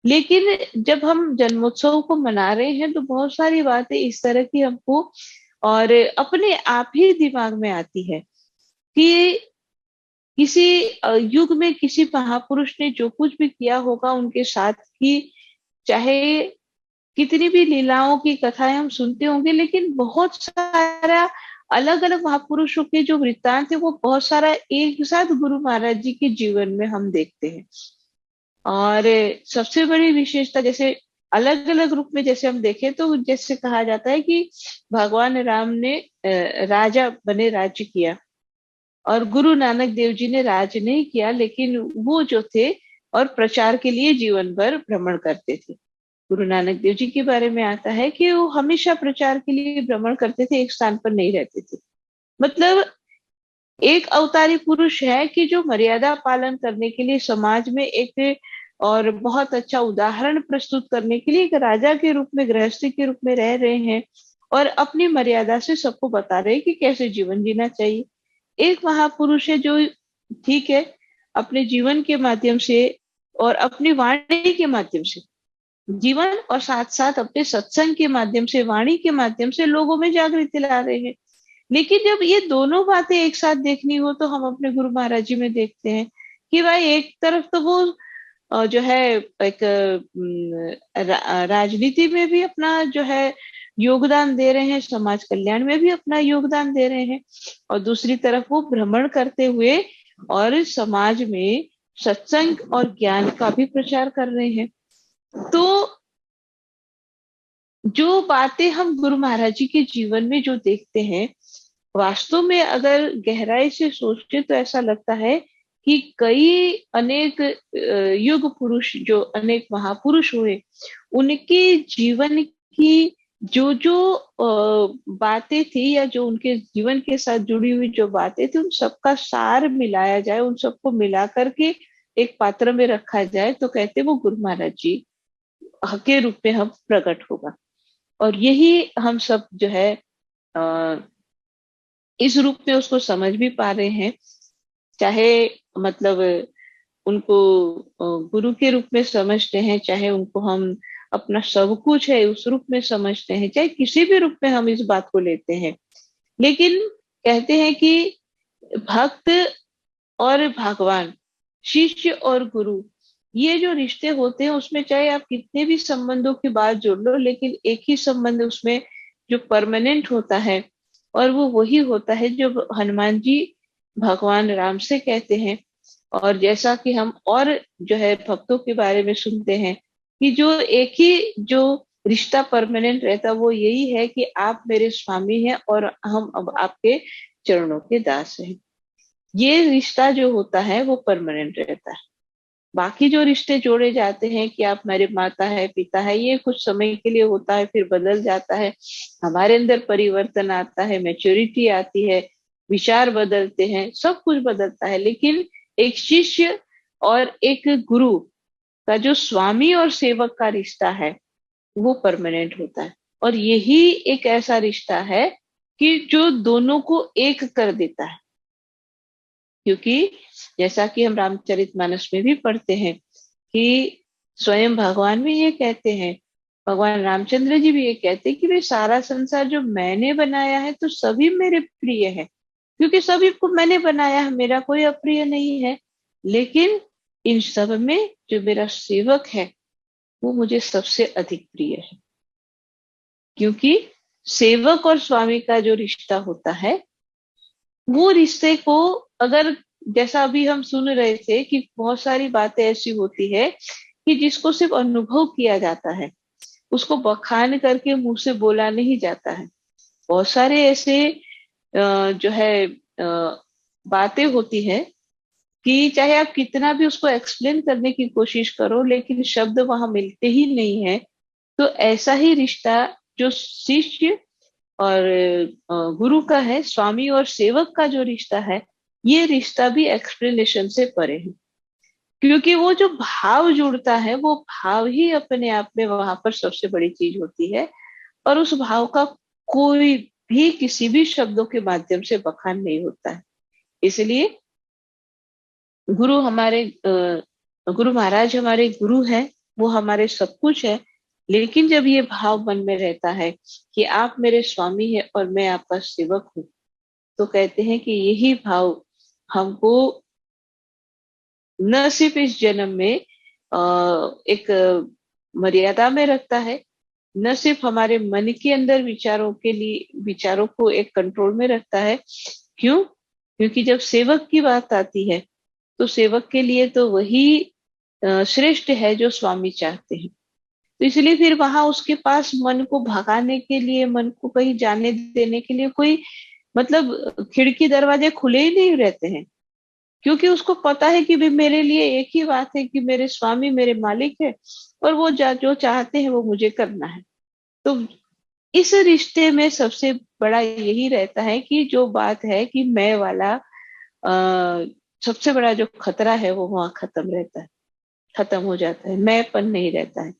लेकिन जब हम जन्मोत्सव को मना रहे हैं तो बहुत सारी बातें इस तरह की हमको और अपने आप ही दिमाग में आती है कि किसी युग में किसी महापुरुष ने जो कुछ भी किया होगा उनके साथ की, चाहे कितनी भी लीलाओं की कथाएं हम सुनते होंगे, लेकिन बहुत सारा अलग अलग महापुरुषों के जो वृत्तांत है वो बहुत सारा एक साथ गुरु महाराज जी के जीवन में हम देखते हैं। और सबसे बड़ी विशेषता जैसे अलग अलग रूप में जैसे हम देखें तो जैसे कहा जाता है कि भगवान राम ने राजा बने राज्य किया और गुरु नानक देव जी ने राज नहीं किया, लेकिन वो जो थे और प्रचार के लिए जीवन भर भ्रमण करते थे। गुरु नानक देव जी के बारे में आता है कि वो हमेशा प्रचार के लिए भ्रमण करते थे, एक स्थान पर नहीं रहते थे। मतलब एक अवतारी पुरुष है कि जो मर्यादा पालन करने के लिए समाज में एक और बहुत अच्छा उदाहरण प्रस्तुत करने के लिए एक राजा के रूप में, गृहस्थी के रूप में रह रहे हैं और अपनी मर्यादा से सबको बता रहे हैं कि कैसे जीवन जीना चाहिए। एक महापुरुष है जो ठीक है अपने जीवन के माध्यम से और अपनी वाणी के माध्यम से जीवन और साथ साथ अपने सत्संग के माध्यम से, वाणी के माध्यम से लोगों में जागृति ला रहे हैं। लेकिन जब ये दोनों बातें एक साथ देखनी हो तो हम अपने गुरु महाराज जी में देखते हैं कि भाई एक तरफ तो वो जो है एक राजनीति में भी अपना जो है योगदान दे रहे हैं, समाज कल्याण में भी अपना योगदान दे रहे हैं और दूसरी तरफ वो भ्रमण करते हुए और समाज में सत्संग और ज्ञान का भी प्रचार कर रहे हैं। तो जो बातें हम गुरु महाराज जी के जीवन में जो देखते हैं, वास्तव में अगर गहराई से सोचते तो ऐसा लगता है कि कई अनेक युग पुरुष जो अनेक महापुरुष हुए, उनके जीवन की जो जो बातें थी या जो उनके जीवन के साथ जुड़ी हुई जो बातें थी, उन सबका सार मिलाया जाए, उन सबको मिला करके एक पात्र में रखा जाए तो कहते वो गुरु महाराज जी के रूप में हम प्रकट होगा। और यही हम सब जो है इस रूप में उसको समझ भी पा रहे हैं, चाहे मतलब उनको गुरु के रूप में समझते हैं, चाहे उनको हम अपना सब कुछ है उस रूप में समझते हैं, चाहे किसी भी रूप में हम इस बात को लेते हैं, लेकिन कहते हैं कि भक्त और भगवान, शिष्य और गुरु, ये जो रिश्ते होते हैं उसमें चाहे आप कितने भी संबंधों की बात जोड़ लो, लेकिन एक ही संबंध उसमें जो परमानेंट होता है, और वो वही होता है जो हनुमान जी भगवान राम से कहते हैं। और जैसा कि हम और जो है भक्तों के बारे में सुनते हैं कि जो एक ही जो रिश्ता परमानेंट रहता वो यही है कि आप मेरे स्वामी हैं और हम अब आपके चरणों के दास हैं। ये रिश्ता जो होता है वो परमानेंट रहता है। बाकी जो रिश्ते जोड़े जाते हैं कि आप मेरे माता है, पिता है, ये कुछ समय के लिए होता है, फिर बदल जाता है, हमारे अंदर परिवर्तन आता है, मैच्योरिटी आती है, विचार बदलते हैं, सब कुछ बदलता है। लेकिन एक शिष्य और एक गुरु का जो स्वामी और सेवक का रिश्ता है वो परमानेंट होता है। और यही एक ऐसा रिश्ता है कि जो दोनों को एक कर देता है। क्योंकि जैसा कि हम रामचरितमानस में भी पढ़ते हैं कि स्वयं भगवान भी ये कहते हैं, भगवान रामचंद्र जी भी ये कहते हैं कि वे सारा संसार जो मैंने बनाया है तो सभी मेरे प्रिय है, क्योंकि सभी को मैंने बनाया है, मेरा कोई अप्रिय नहीं है। लेकिन इन सब में जो मेरा सेवक है वो मुझे सबसे अधिक प्रिय है, क्योंकि सेवक और स्वामी का जो रिश्ता होता है वो रिश्ते को, अगर जैसा अभी हम सुन रहे थे कि बहुत सारी बातें ऐसी होती है कि जिसको सिर्फ अनुभव किया जाता है, उसको बखान करके मुंह से बोला नहीं जाता है। बहुत सारे ऐसे जो है बातें होती है कि चाहे आप कितना भी उसको एक्सप्लेन करने की कोशिश करो लेकिन शब्द वहां मिलते ही नहीं है। तो ऐसा ही रिश्ता जो शिष्य और गुरु का है, स्वामी और सेवक का जो रिश्ता है, ये रिश्ता भी एक्सप्लेनेशन से परे है। क्योंकि वो जो भाव जुड़ता है वो भाव ही अपने आप में वहां पर सबसे बड़ी चीज होती है, और उस भाव का कोई भी किसी भी शब्दों के माध्यम से बखान नहीं होता है। इसलिए गुरु हमारे गुरु महाराज हमारे गुरु हैं, वो हमारे सब कुछ है। लेकिन जब ये भाव मन में रहता है कि आप मेरे स्वामी हैं और मैं आपका सेवक हूँ, तो कहते हैं कि यही भाव हमको न सिर्फ इस जन्म में एक मर्यादा में रखता है, न सिर्फ हमारे मन के अंदर विचारों को एक कंट्रोल में रखता है। क्यों? क्योंकि जब सेवक की बात आती है तो सेवक के लिए तो वही श्रेष्ठ है जो स्वामी चाहते हैं। तो इसलिए फिर वहां उसके पास मन को भगाने के लिए, मन को कहीं जाने देने के लिए कोई मतलब खिड़की दरवाजे खुले ही नहीं रहते हैं, क्योंकि उसको पता है कि भी मेरे लिए एक ही बात है कि मेरे स्वामी मेरे मालिक है और वो जो चाहते हैं वो मुझे करना है। तो इस रिश्ते में सबसे बड़ा यही रहता है कि जो बात है कि मैं वाला सबसे बड़ा जो खतरा है वो वहां खत्म रहता है, खत्म हो जाता है, मैंपन नहीं रहता है।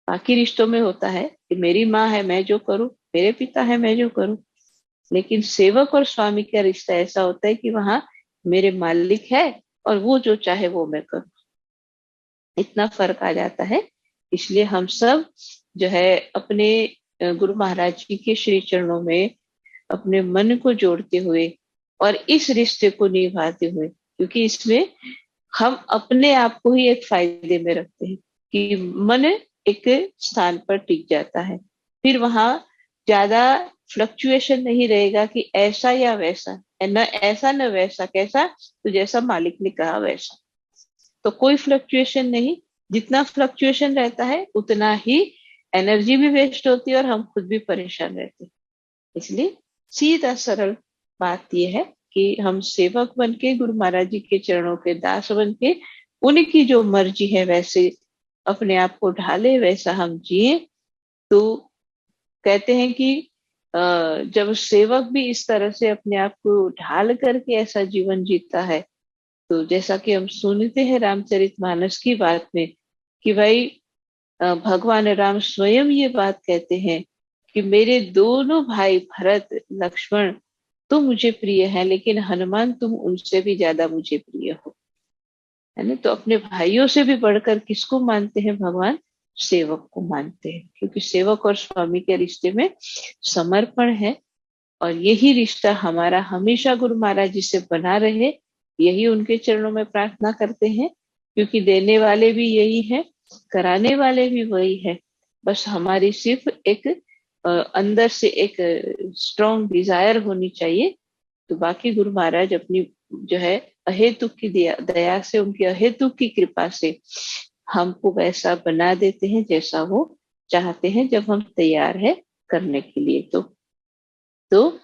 बाकी रिश्तों में होता है कि मेरी माँ है मैं जो करूं, मेरे पिता है मैं जो करूं। लेकिन सेवक और स्वामी का रिश्ता ऐसा होता है कि वहां मेरे मालिक है और वो जो चाहे वो मैं करूं। इतना फर्क आ जाता है। इसलिए हम सब जो है अपने गुरु महाराज जी के श्री चरणों में अपने मन को जोड़ते हुए और इस रिश्ते को निभाते हुए, क्योंकि इसमें हम अपने आप को ही एक फायदे में रखते हैं कि मन एक स्थान पर टिक जाता है, फिर वहां ज्यादा फ्लक्चुएशन नहीं रहेगा कि ऐसा या वैसा, न ऐसा न वैसा, कैसा तो जैसा मालिक ने कहा वैसा, तो कोई फ्लक्चुएशन नहीं। जितना फ्लक्चुएशन रहता है उतना ही एनर्जी भी वेस्ट होती है और हम खुद भी परेशान रहते हैं। इसलिए सीधा सरल बात यह है कि हम सेवक बन के गुरु महाराज जी के चरणों के दास बन के उनकी जो मर्जी है वैसे अपने आप को ढाले, वैसा हम जिए। तो कहते हैं कि जब सेवक भी इस तरह से अपने आप को ढाल करके ऐसा जीवन जीता है, तो जैसा कि हम सुनते हैं रामचरितमानस की बात में कि भाई भगवान राम स्वयं ये बात कहते हैं कि मेरे दोनों भाई भरत लक्ष्मण तो मुझे प्रिय है, लेकिन हनुमान तुम उनसे भी ज्यादा मुझे प्रिय हो, है ना। तो अपने भाइयों से भी बढ़कर किसको मानते हैं भगवान? सेवक को मानते हैं, क्योंकि सेवक और स्वामी के रिश्ते में समर्पण है, और यही रिश्ता हमारा हमेशा गुरु महाराज जी से बना रहे, यही उनके चरणों में प्रार्थना करते हैं, क्योंकि देने वाले भी यही है, कराने वाले भी वही है। बस हमारी सिर्फ एक अंदर से एक स्ट्रॉन्ग डिजायर होनी चाहिए, तो बाकी गुरु महाराज अपनी जो है अहेतुक की दया से, उनकी अहेतुक की कृपा से हमको वैसा बना देते हैं जैसा वो चाहते हैं, जब हम तैयार है करने के लिए। तो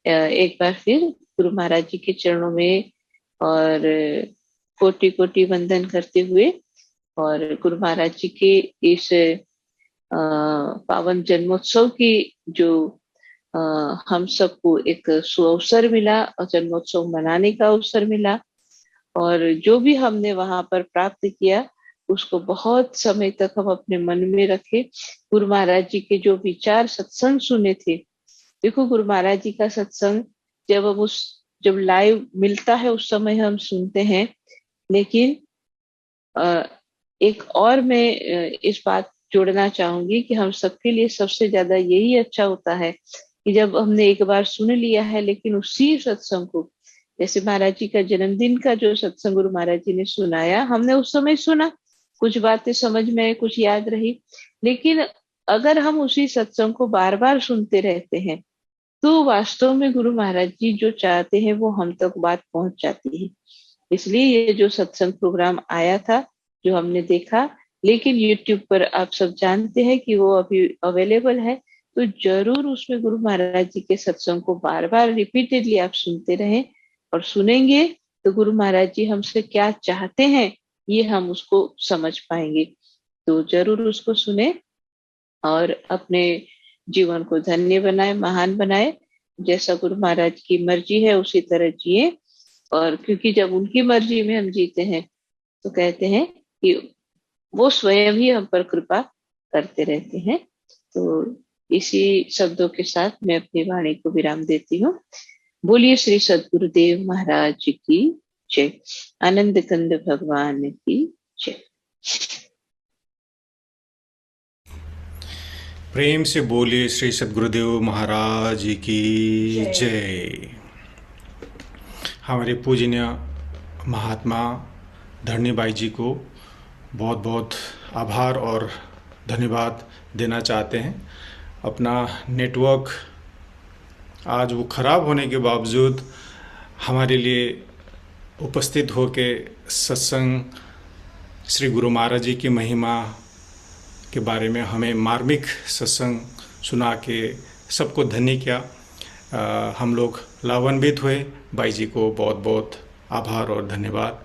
एक बार फिर गुरु महाराज जी के चरणों में और कोटि कोटि वंदन करते हुए, और गुरु महाराज जी के इस पावन जन्मोत्सव की जो हम सबको एक सुअवसर मिला और जन्मोत्सव मनाने का अवसर मिला, और जो भी हमने वहां पर प्राप्त किया उसको बहुत समय तक हम अपने मन में रखे। गुरु महाराज जी के जो विचार सत्संग सुने थे, देखो गुरु महाराज जी का सत्संग जब लाइव मिलता है उस समय हम सुनते हैं, लेकिन एक और मैं इस बात जोड़ना चाहूंगी कि हम सबके लिए सबसे ज्यादा यही अच्छा होता है कि जब हमने एक बार सुन लिया है, लेकिन उसी सत्संग को, जैसे महाराज जी का जन्मदिन का जो सत्संग गुरु महाराज जी ने सुनाया, हमने उस समय सुना, कुछ बातें समझ में, कुछ याद रही, लेकिन अगर हम उसी सत्संग को बार बार सुनते रहते हैं तो वास्तव में गुरु महाराज जी जो चाहते हैं वो हम तक बात पहुंच जाती है। इसलिए ये जो सत्संग प्रोग्राम आया था, जो हमने देखा, लेकिन YouTube पर आप सब जानते हैं कि वो अभी अवेलेबल है, तो जरूर उसमें गुरु महाराज जी के सत्संग को बार बार रिपीटेडली आप सुनते रहें, और सुनेंगे तो गुरु महाराज जी हमसे क्या चाहते हैं ये हम उसको समझ पाएंगे। तो जरूर उसको सुने और अपने जीवन को धन्य बनाए, महान बनाए, जैसा गुरु महाराज की मर्जी है उसी तरह जिए। और क्योंकि जब उनकी मर्जी में हम जीते हैं तो कहते हैं कि वो स्वयं ही हम पर कृपा करते रहते हैं। तो इसी शब्दों के साथ मैं अपनी वाणी को विराम देती हूँ। बोलिए श्री सद्गुरुदेव महाराज की जय, आनंद कंद भगवान की जय। प्रेम से बोलिए श्री सद्गुरुदेव महाराज की जय। हमारे पूजनीय महात्मा धरणी बाई जी को बहुत बहुत आभार और धन्यवाद देना चाहते हैं। अपना नेटवर्क आज वो ख़राब होने के बावजूद हमारे लिए उपस्थित होके सत्संग श्री गुरु महाराज जी की महिमा के बारे में हमें मार्मिक सत्संग सुना के सबको धन्य किया। हम लोग लाभान्वित हुए। बाई जी को बहुत बहुत आभार और धन्यवाद।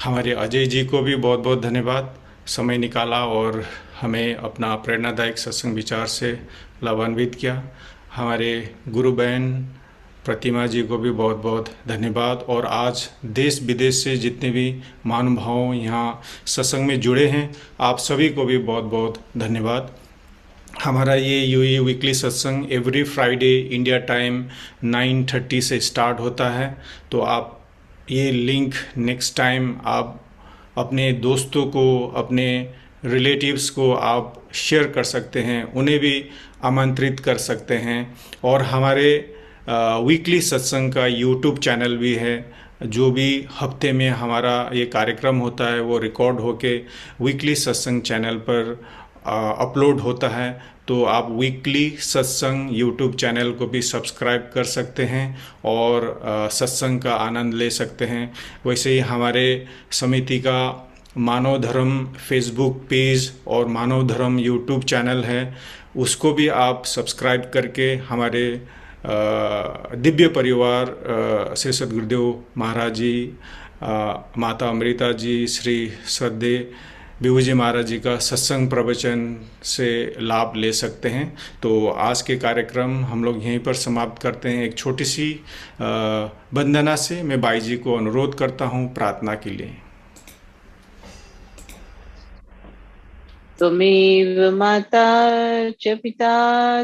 हमारे अजय जी को भी बहुत बहुत धन्यवाद, समय निकाला और हमें अपना प्रेरणादायक सत्संग विचार से लाभान्वित किया। हमारे गुरु बहन प्रतिमा जी को भी बहुत बहुत धन्यवाद। और आज देश विदेश से जितने भी महानुभाव यहाँ सत्संग में जुड़े हैं, आप सभी को भी बहुत बहुत धन्यवाद। हमारा ये यूई वीकली सत्संग एवरी फ्राइडे इंडिया टाइम 9:30 से स्टार्ट होता है। तो आप ये लिंक नेक्स्ट टाइम आप अपने दोस्तों को, अपने रिलेटिव्स को आप शेयर कर सकते हैं, उन्हें भी आमंत्रित कर सकते हैं। और हमारे वीकली सत्संग का यूट्यूब चैनल भी है, जो भी हफ्ते में हमारा ये कार्यक्रम होता है वो रिकॉर्ड होके वीकली सत्संग चैनल पर अपलोड होता है। तो आप वीकली सत्संग यूट्यूब चैनल को भी सब्सक्राइब कर सकते हैं और सत्संग का आनंद ले सकते हैं। वैसे ही हमारे समिति का मानव धर्म फेसबुक पेज और मानव धर्म यूट्यूब चैनल है, उसको भी आप सब्सक्राइब करके हमारे दिव्य परिवार श्री सद्गुरुदेव महाराज जी, माता अमृता जी, श्री श्रद्धेय विभू जी महाराज जी का सत्संग प्रवचन से लाभ ले सकते हैं। तो आज के कार्यक्रम हम लोग यहीं पर समाप्त करते हैं। एक छोटी सी वंदना से मैं बाई जी को अनुरोध करता हूँ प्रार्थना के लिए। त्वमेव माता च पिता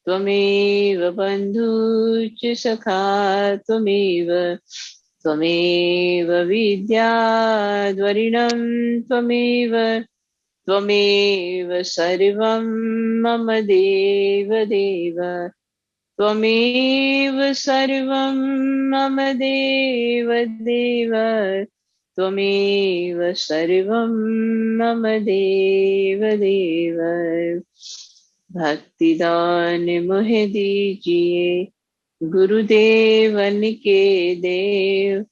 त्वमेव बन्धुश्च सखा त्वमेव विद्याद्वरिणं त्वमेव सर्वं मम देव त्वमेव सर्वं मम देव देव, त्वमेव सर्वं मम देव देव। भक्तिदान मोहे दीजिए गुरुदेवन के देव,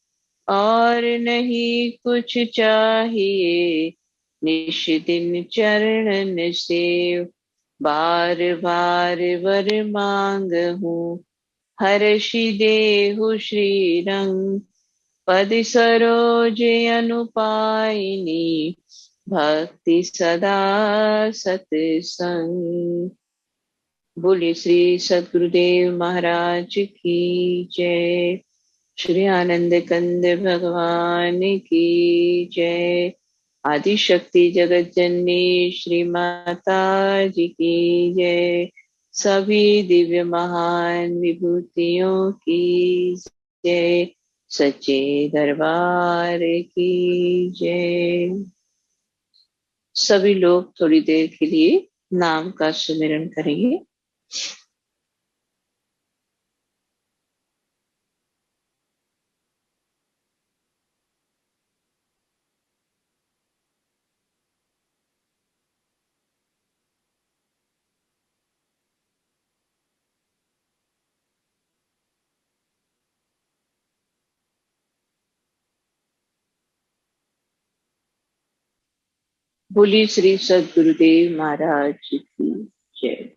और नहीं कुछ चाहिए निश दिन चरणन सेव। बार बार वर मांग हूँ हर्षि देहु श्री रंग, पद सरोज अनुपायिनी भक्ति सदा सत्संग। बोले श्री सद्गुरुदेव महाराज की जय। श्री आनंद कंद भगवान की जय। आदि शक्ति जगत जननी श्री माता जी की जय। सभी दिव्य महान विभूतियों की जय। सच्चे दरबार की जय। सभी लोग थोड़ी देर के लिए नाम का सुमिरन करेंगे। बोली श्री सद्गुरुदेव महाराज की जय।